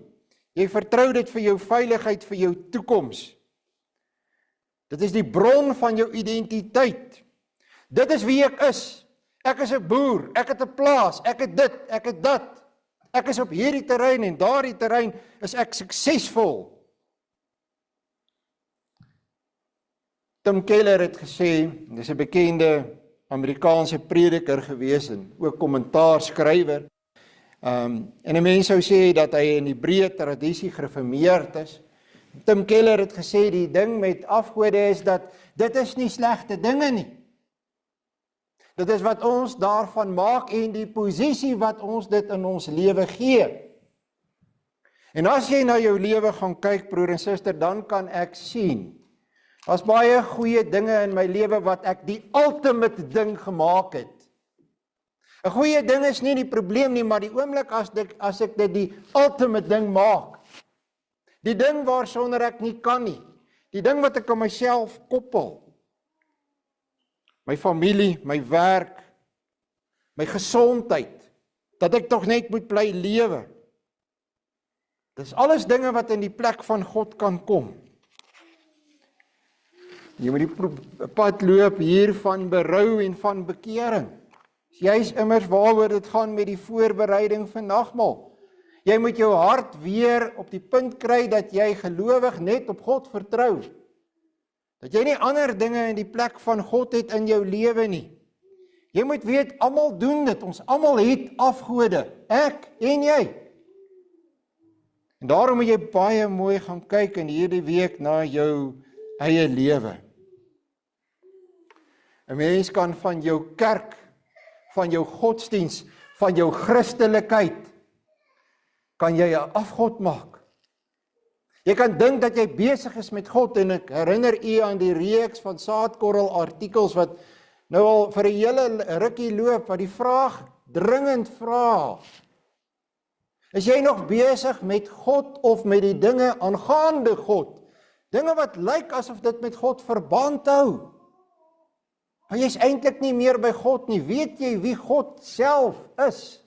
Jy vertrou dit vir jou veiligheid, vir jou toekoms. Dit is die bron van jou identiteit. Dit is wie ek is. Ek is 'n boer, ek het 'n plaas, ek het dit, ek het dat. Ek is op hierdie terrein en daardie terrein is ek suksesvol. Tim Keller het gesê, dis 'n bekende Amerikaanse prediker gewees en ook kommentaarskrywer. En 'n mens sou sê dat hy in die breë tradisie gereformeerd is. Tim Keller het gesê die ding met afgode is dat dit is nie slegte dinge nie. Dit is wat ons daarvan maak en die posisie wat ons dit in ons lewe gee. En as jy na jou lewe gaan kyk, broer en suster, dan kan ek sien, daar's baie goeie dinge in my lewe wat ek die ultimate ding gemaak het. 'n Goeie ding is nie die probleem nie, maar die oomblik as ek dit die ultimate ding maak, die ding waarsonder ek nie kan nie, die ding wat ek aan myself koppel, my familie, my werk, my gesondheid, dat ek tog net moet bly lewe. Dis alles dinge wat in die plek van God kan kom. Jy moet die pad loop hier van berou en van bekering. Jy's immers waaroor dit gaan met die voorbereiding vir nagmaal. Jy moet jou hart weer op die punt kry dat jy gelowig net op God vertrou. Dat jy nie ander dinge in die plek van God het in jou lewe nie. Jy moet weet, almal doen dit, ons almal het afgode, ek en jy. En daarom moet jy baie mooi gaan kyk in hierdie week na jou eie lewe. 'n Mens kan van jou kerk, van jou godsdiens, van jou Christelikheid, kan jy 'n afgod maak. Jy kan dink dat jy besig is met God, en ek herinner u aan die reeks van saadkorrel artikels wat nou al vir 'n hele rukkie loop, wat die vraag dringend vra: is jy nog besig met God of met die dinge aangaande God? Dinge wat lyk asof dit met God verband hou. Maar jy is eintlik nie meer by God nie. Weet jy wie God self is?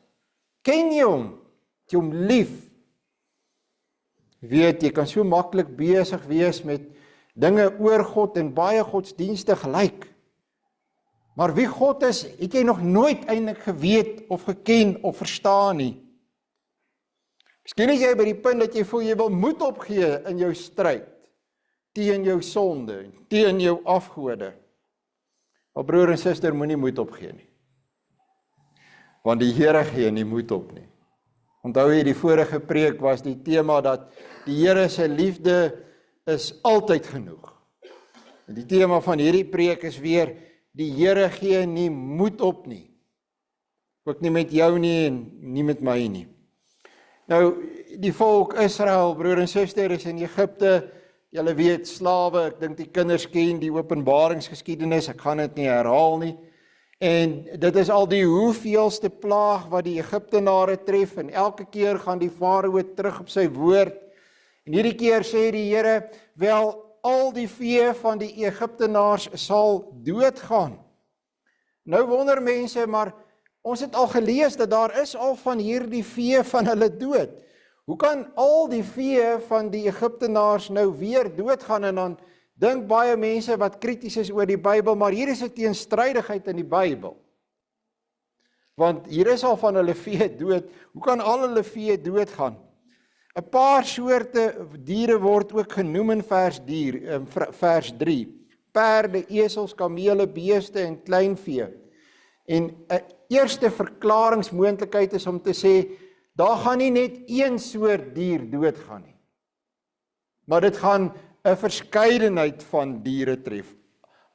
Ken jy hom? Het jy hom lief? Weet, jy kan so maklik besig wees met dinge oor God en baie godsdienste gelyk. Maar wie God is, het jy nog nooit eintlik geweet of geken of verstaan nie. Miskien is jy by die punt dat jy voel jy wil moed opgee in jou stryd, teen jou sonde, teen jou afgode. Maar broer en suster, moenie moed opgee nie. Want die Here gee nie moed op nie. Onthou jy, die vorige preek was die tema dat die Here se liefde is altyd genoeg. En die tema van hierdie preek is weer, die Here gee nie moed op nie. Ook nie met jou nie en nie met my nie. Nou, die volk Israel, broer en suster, is in Egipte, julle weet, slawe, ek dink die kinders ken die openbaringsgeskiedenis, ek gaan dit nie herhaal nie. En dit is al die hoeveelste plaag wat die Egiptenare tref, en elke keer gaan die farao terug op sy woord. En hierdie keer sê die Here, wel, al die vee van die Egiptenaars sal doodgaan. Nou wonder mense, maar ons het al gelees dat daar is al van hierdie vee van hulle dood. Hoe kan al die vee van die Egiptenaars nou weer doodgaan? En dan dink baie mense wat krities is oor die Bybel, maar hier is 'n teenstrydigheid in die Bybel. Want hier is al van hulle vee dood. Hoe kan al hulle vee doodgaan? 'n Paar soorte diere word ook genoem in vers 3. Perde, esels, kamele, beeste en kleinvee. En 'n eerste verklaringsmoontlikheid is om te sê, daar gaan nie net een soort dier doodgaan nie. Maar dit gaan 'n verskeidenheid van diere tref.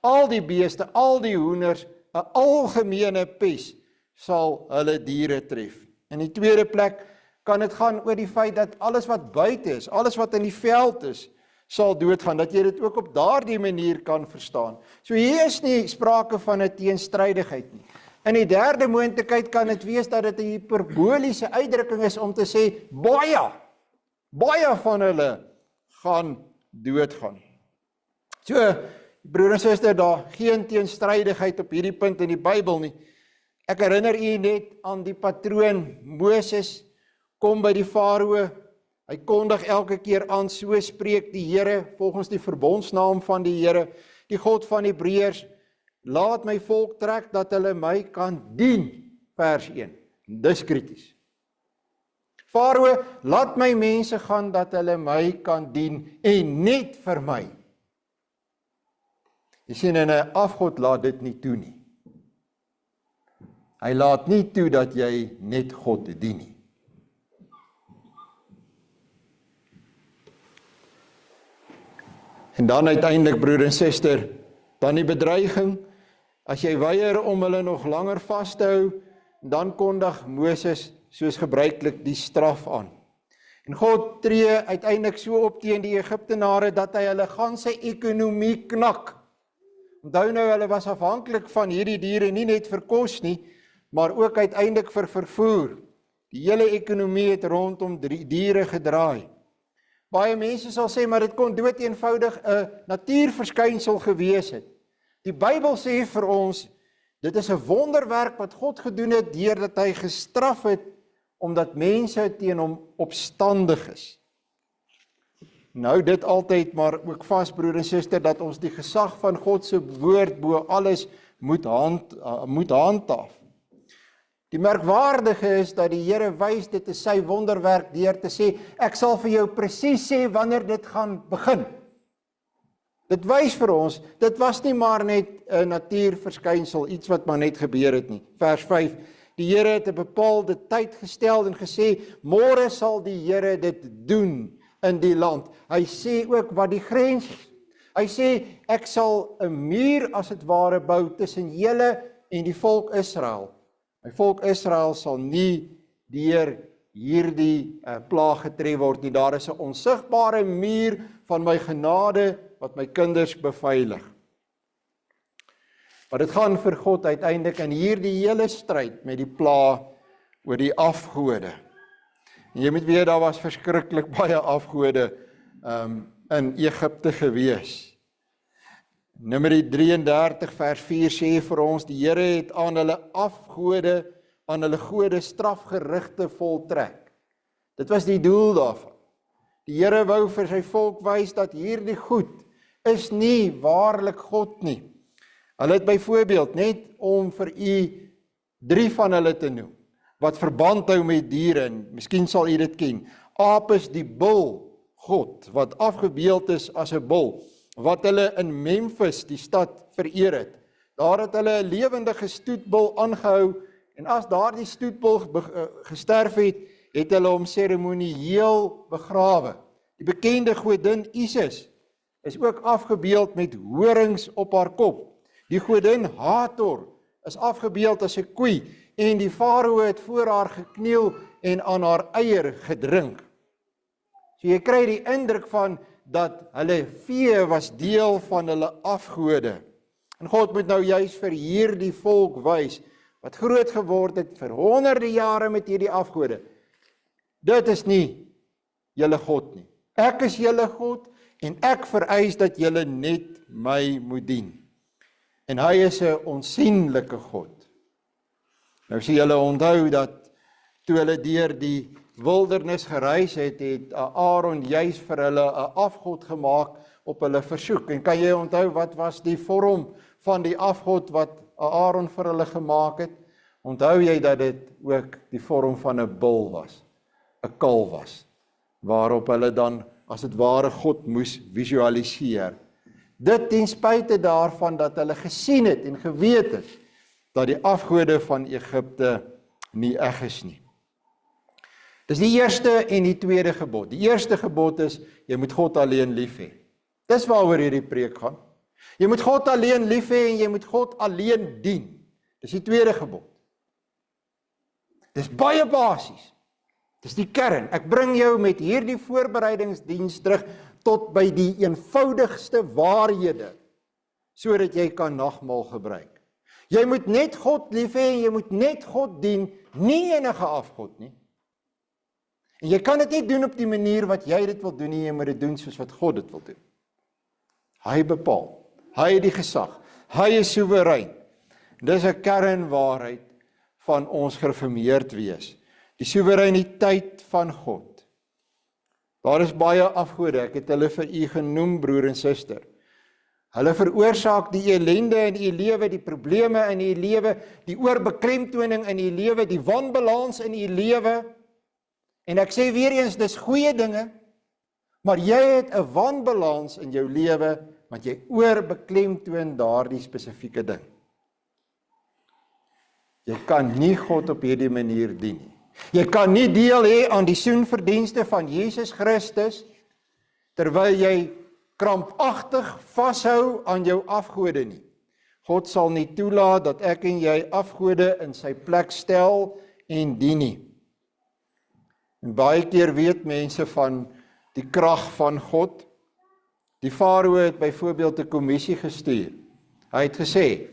Al die beeste, al die hoenders, 'n algemene pes sal hulle diere tref. In die tweede plek kan dit gaan oor die feit dat alles wat buite is, alles wat in die veld is, sal doodgaan, dat jy dit ook op daardie manier kan verstaan. So hier is nie sprake van 'n teenstrydigheid nie. In die derde moontlikheid kan dit wees dat dit 'n hiperboliese uitdrukking is om te sê, baie van hulle gaan doodgaan. So, broer en suster, daar geen teenstrydigheid op hierdie punt in die Bybel nie. Ek herinner u net aan die patroon. Moses kom by die farao, hy kondig elke keer aan, so spreek die Here, volgens die verbondsnaam van die Here, die God van Hebreërs, laat my volk trek dat hulle my kan dien, vers 1. Dis krities. Farao, laat my mense gaan dat hulle my kan dien en net vir my. Jy sien, en 'n afgod laat dit nie toe nie. Hy laat nie toe dat jy net God dien nie. En dan uiteindelik, broer en suster, dan die bedreiging, as jy weier om hulle nog langer vas te hou, dan kondig Moses soos gebruiklik die straf aan. En God tree uiteindelik so op teen die Egiptenare dat hy hulle ganse ekonomie knak. Onthou nou, hulle was afhanklik van hierdie diere, nie net vir kos nie, maar ook uiteindelik vir vervoer. Die hele ekonomie het rondom diere gedraai. Baie mense sal sê, maar dit kon dood eenvoudig 'n natuurverskynsel gewees het. Die Bybel sê vir ons, dit is 'n wonderwerk wat God gedoen het, deurdat hy gestraf het, omdat mense teen hom opstandig is. Nou dit altyd maar ook vas, broer en suster, dat ons die gesag van God se woord bo alles moet handhaaf. Die merkwaardige is dat die Here wys dit is sy wonderwerk deur te sê, ek sal vir jou presies sê wanneer dit gaan begin. Dit wys vir ons, dit was nie maar net 'n natuurverskynsel, iets wat maar net gebeur het nie. Vers 5, die Here het 'n bepaalde tyd gestel en gesê, môre sal die Here dit doen in die land. Hy sê ook wat die grens is. Hy sê, ek sal 'n muur as het ware bou tussen julle en die volk Israel. My volk Israel sal nie deur hierdie plaag getref word nie. Daar is 'n onsigbare muur van my genade wat my kinders beveilig. Maar dit gaan vir God uiteindelik in hierdie hele stryd met die plaag oor die afgode. En jy moet weet, daar was verskriklik baie afgode in Egipte gewees. Numeri 33 vers 4 sê vir ons, die Here het aan hulle afgode, aan hulle gode strafgerigte voltrek. Dit was die doel daarvan. Die Here wou vir sy volk wys dat hierdie goed is nie waarlik God nie. Hulle het byvoorbeeld, net om vir u 3 van hulle te noem, wat verband hou met diere, en miskien sal u dit ken. Apis die bul, God, wat afgebeeld is as 'n bul, wat hulle in Memphis, die stad, vereer het. Daar het hulle 'n lewendige stoetbul aangehou, en as daardie stoetbul gesterf het, het hulle hom seremonieel begrawe. Die bekende godin Isis is ook afgebeeld met horings op haar kop. Die godin Hathor is afgebeeld as 'n koei, en die farao het voor haar gekniel en aan haar eier gedrink. So jy kry die indruk van dat hulle vee was deel van hulle afgode. En God moet nou juist vir hierdie volk wys, wat groot geword het vir honderde jare met hierdie afgode. Dit is nie julle God nie. Ek is julle God, en ek vereis dat julle net my moet dien. En hy is 'n onsienlike God. Nou sê julle onthou dat toe hulle deur die wildernis gereis het, het Aaron juis vir hulle 'n afgod gemaak op hulle versoek. En kan jy onthou wat was die vorm van die afgod wat Aaron vir hulle gemaak het? Onthou jy dat dit ook die vorm van 'n bul was, 'n kalf was, waarop hulle dan as het ware God moes visualiseer. Dit ten spyte daarvan dat hulle gesien het en geweet het dat die afgode van Egipte nie eg is nie. Dis die eerste en die tweede gebod. Die eerste gebod is, jy moet God alleen lief hê. Dis waaroor hierdie preek gaan. Jy moet God alleen lief hê en jy moet God alleen dien. Dis die tweede gebod. Dis baie basies. Dis die kern. Ek bring jou met hierdie voorbereidingsdiens terug tot by die eenvoudigste waarhede, sodat jy kan nagmaal gebruik. Jy moet net God lief hê en jy moet net God dien, nie enige afgod nie. En jy kan dit nie doen op die manier wat jy dit wil doen nie, jy moet dit doen soos wat God dit wil doen. Hy bepaal, hy het die gesag, hy is soewerein. Dis 'n kernwaarheid van ons gereformeerd wees. Die soewereiniteit van God. Daar is baie afgode, ek het hulle vir u genoem, broer en suster. Hulle veroorsaak die ellende in u lewe, die probleme in u lewe, die oorbeklemtoning in u lewe, die wanbalans in u lewe. En ek sê weer eens, dis goeie dinge, maar jy het 'n wanbalans in jou lewe, want jy oorbeklemtoon daardie spesifieke ding. Jy kan nie God op hierdie manier dien nie. Jy kan nie deel hê aan die soenverdienste van Jesus Christus, terwyl jy krampagtig vashou aan jou afgode nie. God sal nie toelaat dat ek en jy afgode in sy plek stel en dien nie. En baie keer weet mense van die krag van God. Die Farao het byvoorbeeld 'n kommissie gestuur. Hy het gesê,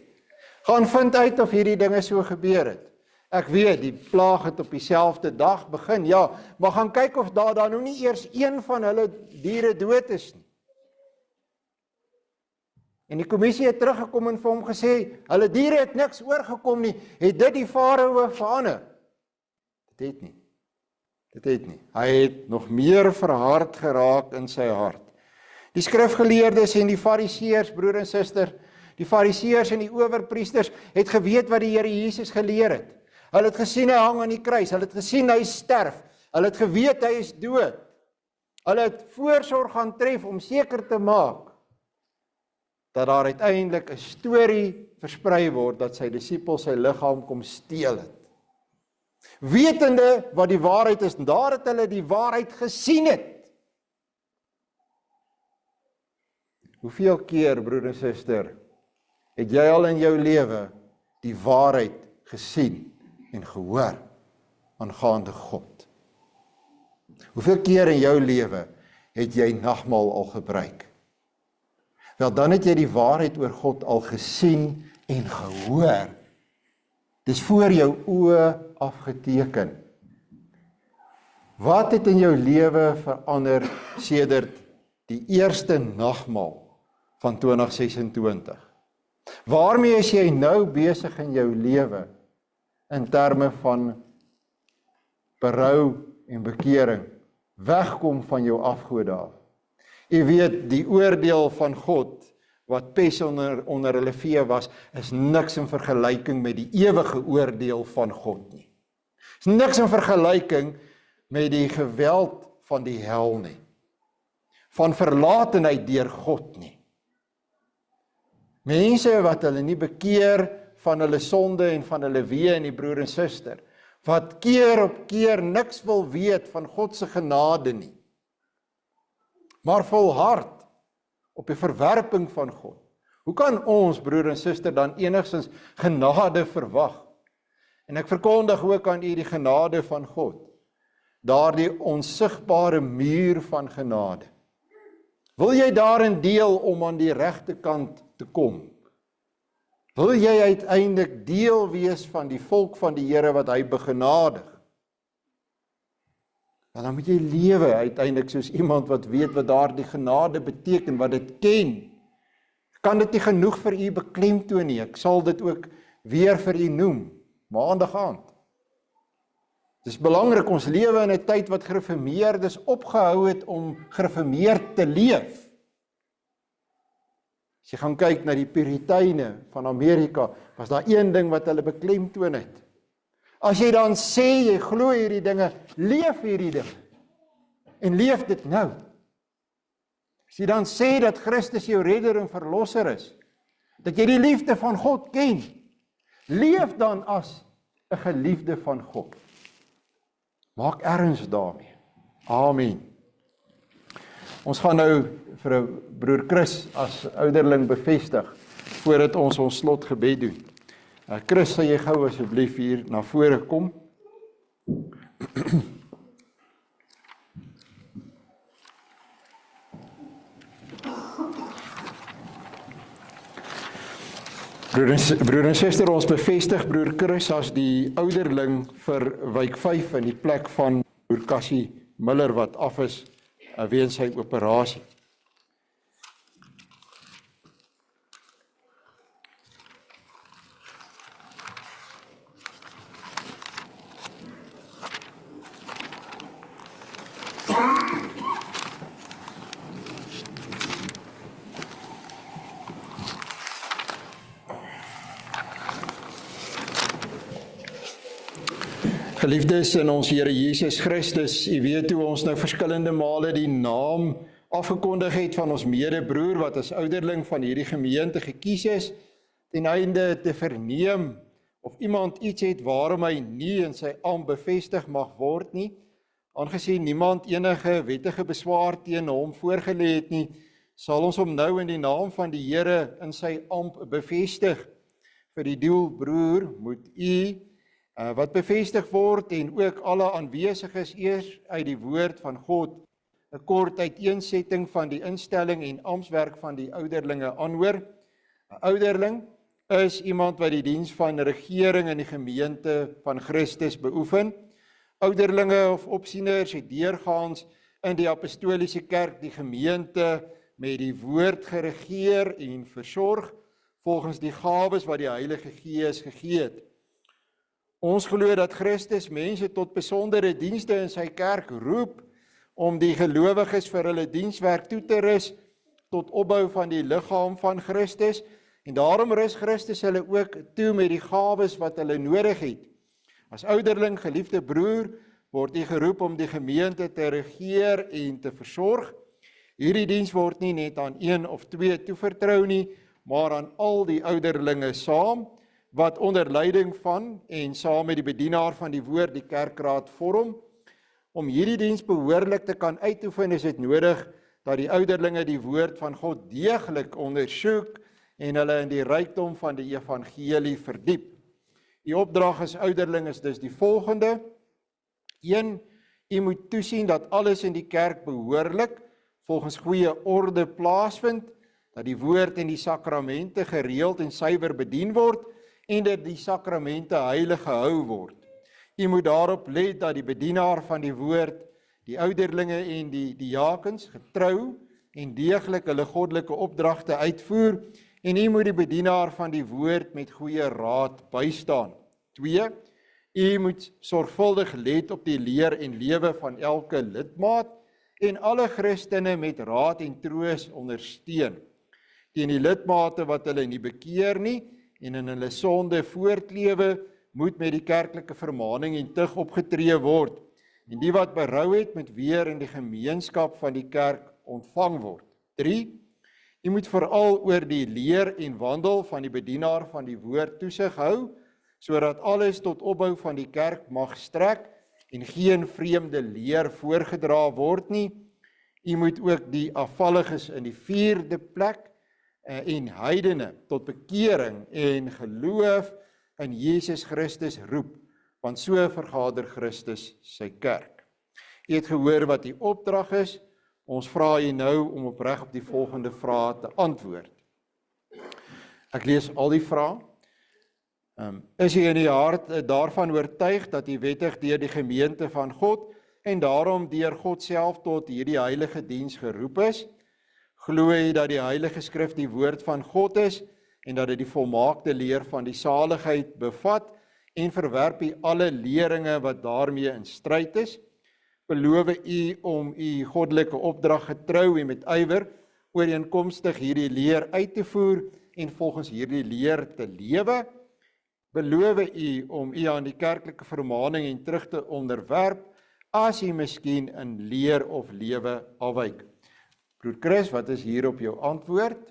gaan vind uit of hierdie dinge so gebeur het. Ek weet, die plaag het op dieselfde dag begin, ja, maar gaan kyk of daar dan nog nie eers een van hulle diere dood is nie. En die kommissie het teruggekom en vir hom gesê, hulle diere het niks oorgekom nie, het dit die Farao verander? Dit het nie. Dit het nie. Hy het nog meer verhard geraak in sy hart. Die skrifgeleerdes en die fariseërs, broer en suster, die fariseërs en die owerpriesters het geweet wat die Here Jesus geleer het. Hulle het gesien hy hang aan die kruis, hulle het gesien hy sterf, hulle het geweet hy is dood. Hulle het voorsorg gaan tref om seker te maak dat daar uiteindelik 'n storie versprei word dat sy disippels sy liggaam kom steel het. Wetende wat die waarheid is, en daar het hulle die waarheid gesien het. Hoeveel keer, broer en suster, het jy al in jou lewe die waarheid gesien en gehoor aangaande God? Hoeveel keer in jou lewe het jy nagmaal al gebruik? Wel, dan het jy die waarheid oor God al gesien en gehoor. Dis voor jou oë afgeteken. Wat het in jou lewe verander sedert die eerste nagmaal van 2026? Waarmee is jy nou besig in jou lewe in terme van berou en bekering, wegkom van jou afgode af? Jy weet, die oordeel van God wat pes onder hulle vee was, is niks in vergelyking met die ewige oordeel van God nie. Is niks in vergelyking met die geweld van die hel nie. Van verlatenheid deur God nie. Mense wat hulle nie bekeer van hulle sonde en van hulle weë en die broer en suster, wat keer op keer niks wil weet van God se genade nie, maar volhard op die verwerping van God. Hoe kan ons, broer en suster, dan enigstens genade verwag? En ek verkondig ook aan u die genade van God, daardie onsigbare muur van genade. Wil jy daarin deel om aan die regte kant te kom? Wil jy uiteindelik deel wees van die volk van die Here wat hy begenadig? En dan moet jy lewe uiteindelik soos iemand wat weet wat daardie genade beteken, wat dit ken. Kan dit nie genoeg vir u beklemtoon nie. Ek sal dit ook weer vir u noem, maandag aand. Dit is belangrik, ons lewe in 'n tyd wat gereformeerdes opgehou het om gereformeerd te leef. As jy gaan kyk na die Puriteine van Amerika, was daar een ding wat hulle beklemtoon het. As jy dan sê, jy glo hierdie dinge, leef hierdie dinge. En leef dit nou. As jy dan sê dat Christus jou redder en verlosser is, dat jy die liefde van God ken, leef dan as 'n geliefde van God. Maak erns daarmee. Amen. Ons gaan nou vir broer Chris as ouderling bevestig, voordat ons slotgebed doen. Chris, sal jy gou asseblief hier na vore kom? Broer en suster, ons bevestig broer Chris as die ouderling vir wijk 5 in die plek van broer Cassie Miller wat af is weens sy operasie. Geliefdes in ons Here Jesus Christus, u weet hoe ons nou verskillende male die naam afgekondig het van ons medebroer wat as ouderling van hierdie gemeente gekies is, ten einde te verneem of iemand iets het waarom hy nie in sy ampt bevestig mag word nie, aangesien niemand enige wettige beswaar teen hom voorgelê het nie, sal ons hom nou in die naam van die Here in sy ampt bevestig. Vir die doel, broer, moet u wat bevestig word en ook alle aanwesiges eers uit die woord van God 'n kort uiteensetting van die instelling en amptswerk van die ouderlinge aanhoor. 'n Ouderling is iemand wat die diens van regering in die gemeente van Christus beoefen. Ouderlinge of opsieners het deurgaans in die apostoliese kerk die gemeente met die woord geregeer en versorg volgens die gawes wat die Heilige Gees gegee het. Ons glo dat Christus mense tot besondere dienste in sy kerk roep om die gelowiges vir hulle dienswerk toe te rus tot opbou van die liggaam van Christus en daarom rus Christus hulle ook toe met die gawes wat hulle nodig het. As ouderling, geliefde broer, word u geroep om die gemeente te regeer en te versorg. Hierdie diens word nie net aan een of twee toevertrou nie, maar aan al die ouderlinge saam, wat onder leiding van en saam met die bedienaar van die woord die kerkraad vorm. Om hierdie diens behoorlik te kan uitoefen, is dit nodig dat die ouderlinge die woord van God deeglik ondersoek en hulle in die rykdom van die evangelie verdiep. Die opdrag as ouderling is dus die volgende. 1. U moet toesien dat alles in die kerk behoorlik volgens goeie orde plaasvind, dat die woord en die sakramente gereeld en suiwer bedien word en dat die sakramente heilig gehou word. U moet daarop let dat die bedienaar van die woord, die ouderlinge en die diakens getrou en deeglik hulle goddelike opdragte uitvoer en u moet die bedienaar van die woord met goeie raad bystaan. 2. U moet sorgvuldig let op die leer en lewe van elke lidmaat en alle Christene met raad en troos ondersteun. Teen die lidmate wat hulle nie bekeer nie en in hulle sonde voortlewe, moet met die kerklike vermaning en tug opgetree word. En die wat berou het, moet weer in die gemeenskap van die kerk ontvang word. 3. U moet veral oor die leer en wandel van die bedienaar van die woord toesig hou, sodat alles tot opbou van die kerk mag strek en geen vreemde leer voorgedra word nie. U moet ook die afvalliges in die 4de plek en heidene tot bekering en geloof in Jesus Christus roep, want so vergader Christus sy kerk. U het gehoor wat die opdrag is, ons vra u nou om opreg op die volgende vrae te antwoord. Ek lees al die vrae. Is u in die hart daarvan oortuig dat u wettig deur die gemeente van God en daarom deur God self tot hierdie heilige diens geroep is? Glo u dat die Heilige Skrif die woord van God is en dat dit die volmaakte leer van die saligheid bevat en verwerp u alle leringe wat daarmee in stryd is? Beloof u om u goddelike opdrag getrou en met ywer ooreenkomstig hierdie leer uit te voer en volgens hierdie leer te lewe? Beloof u om u aan die kerklike vermaning en terug te onderwerp as u miskien in leer of lewe afwyk? Broer Chris, wat is hier op jou antwoord?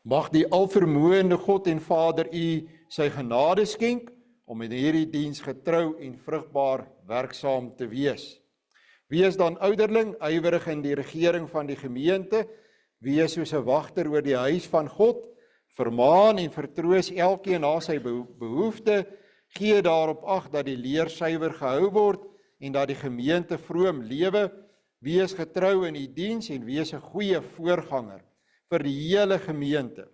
Mag die alvermoënde God en Vader u sy genade skenk om in hierdie diens getrou en vrugbaar werksaam te wees. Wees dan ouderling, ywerig in die regering van die gemeente, wees soos 'n wagter oor die huis van God, vermaan en vertroos elkeen na sy behoefte, gee daarop ag dat die leer suiwer gehou word en dat die gemeente vroom lewe, wees getrou in die diens en wees 'n goeie voorganger vir die hele gemeente.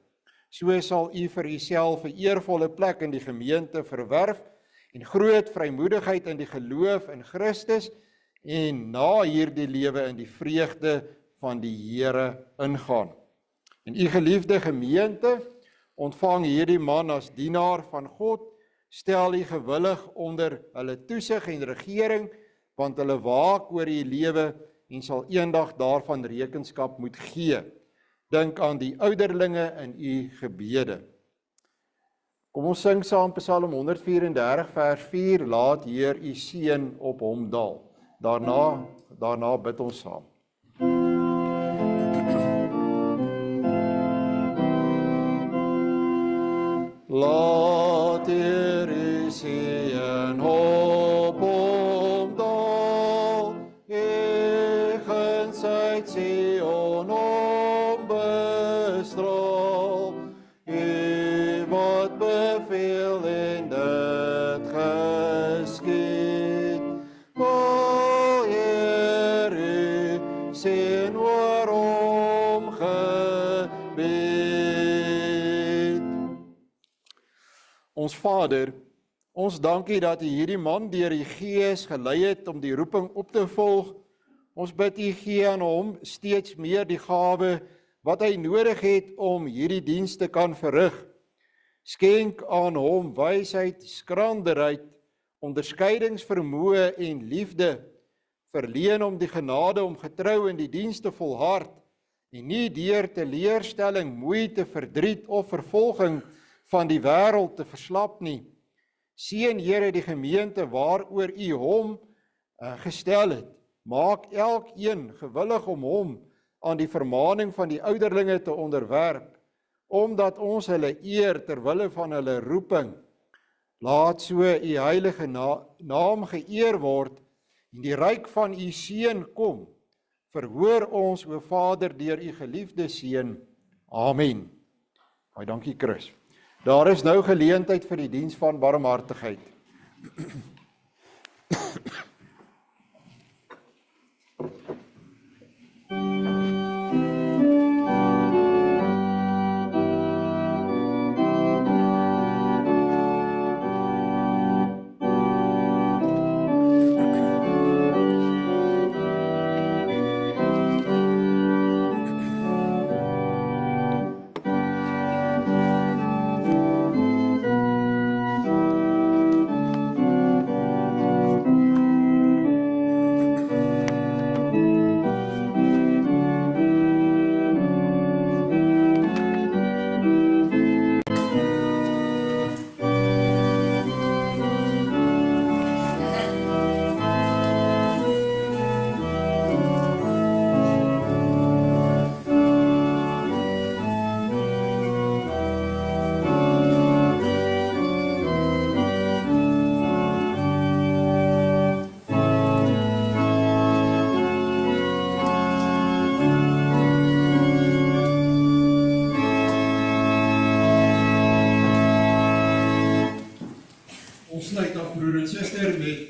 So sal u vir uself 'n eervolle plek in die gemeente verwerf en groot vrymoedigheid in die geloof in Christus en na hierdie lewe in die vreugde van die Here ingaan. En u geliefde gemeente, ontvang hierdie man as dienaar van God, stel u gewillig onder hulle toesig en regering, want hulle waak oor u lewe en sal eendag daarvan rekenskap moet gee. Dink aan die ouderlinge in u gebede. Kom ons sing saam Psalm 134 vers 4, laat Heer u seën op hom daal. Daarna bid ons saam. Laat Heer u seën op hom daal, egens uit Sion hom bestraal, u wat beveel en Ons Vader, ons dankie dat U hierdie man deur die Gees gelei het om die roeping op te volg. Ons bid U gee aan hom steeds meer die gawe wat hy nodig het om hierdie diens te kan verrig. Skenk aan hom wysheid, skranderheid, onderskeidingsvermoë en liefde. Verleen hom die genade om getrou in die diens te volhard en nie deur teleurstelling, moeite, verdriet of vervolging van die wêreld te verslap nie. Seën Here die gemeente waaroor U hom gestel het. Maak elkeen gewillig om hom aan die vermaning van die ouderlinge te onderwerp, omdat ons hulle eer ter wille van hulle roeping. Laat so U heilige naam geëer word en die ryk van U seën kom. Verhoor ons, o Vader, deur U geliefde seun. Amen. Baie dankie, Chris. Daar is nou geleentheid vir die diens van barmhartigheid.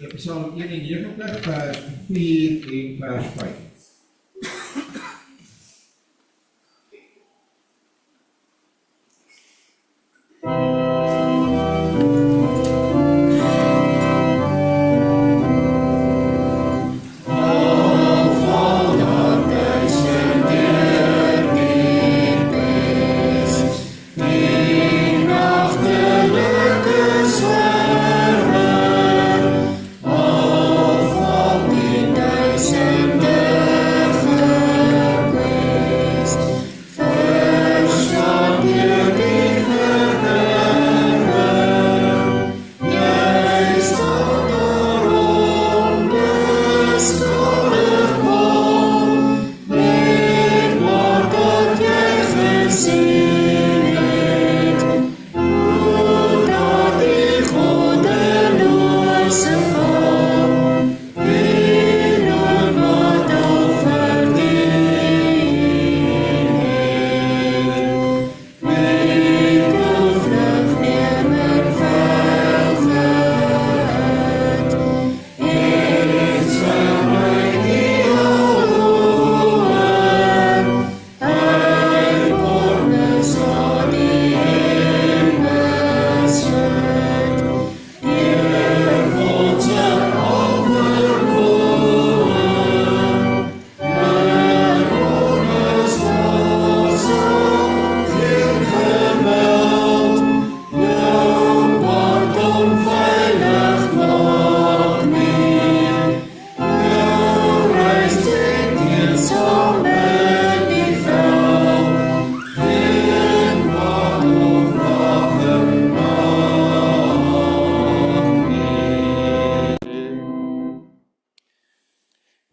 Met Psalm 91 vers 4 en vers 5.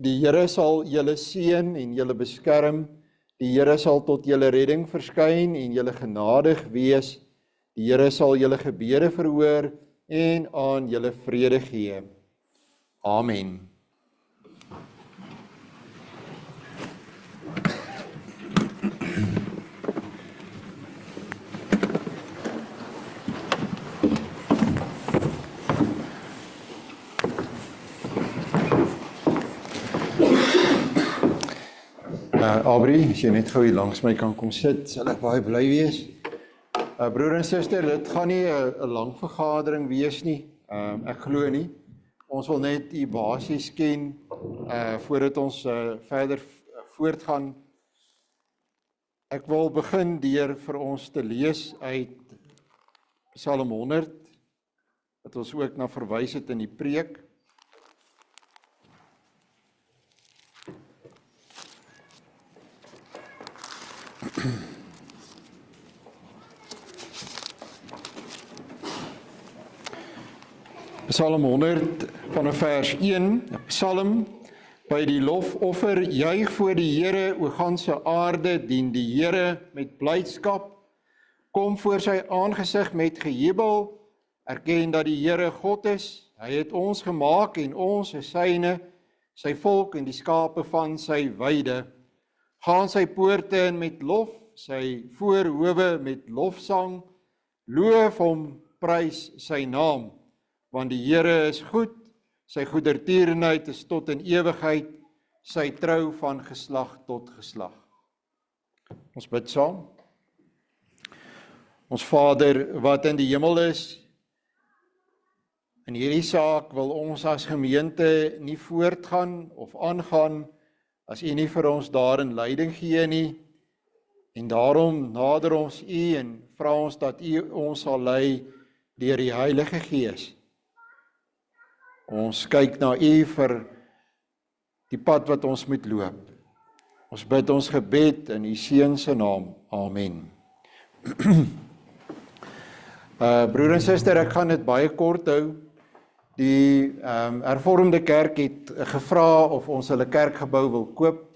Die Here sal julle seën en julle beskerm. Die Here sal tot julle redding verskyn en julle genadig wees. Die Here sal julle gebede verhoor en aan julle vrede gee. Amen. Aubrey, as jy net gou hier langs my kan kom sit, sal ek baie bly wees. Broer en suster, dit gaan nie 'n lang vergadering wees nie. Ek glo nie. Ons wil net u basies ken voordat ons verder voortgaan. Ek wil begin deur vir ons te lees uit Psalm 100 wat ons ook na verwys het in die preek. Psalm 100 vanaf vers 1, Psalm, by die lofoffer, juig voor die Here, o ganse aarde, dien die Here met blydskap, kom voor sy aangesig met gejubel, erken dat die Here God is, hy het ons gemaak en ons is syne, sy volk en die skape van sy weide, gaan sy poorte in met lof, sy voorhowe met lofsang, loof hom, prys sy naam, want die Here is goed, sy goedertierenheid is tot in ewigheid, sy trou van geslag tot geslag. Ons bid saam. Ons Vader wat in die hemel is, in hierdie saak wil ons as gemeente nie voortgaan of aangaan, as U nie vir ons daarin leiding gee nie, en daarom nader ons U en vra ons dat U ons sal lei deur die Heilige Gees. Ons kyk na U vir die pad wat ons moet loop. Ons bid ons gebed in U Seun se naam. Amen. Broer en suster, ek gaan dit baie kort hou. Die hervormde kerk het gevra of ons hulle kerkgebou wil koop.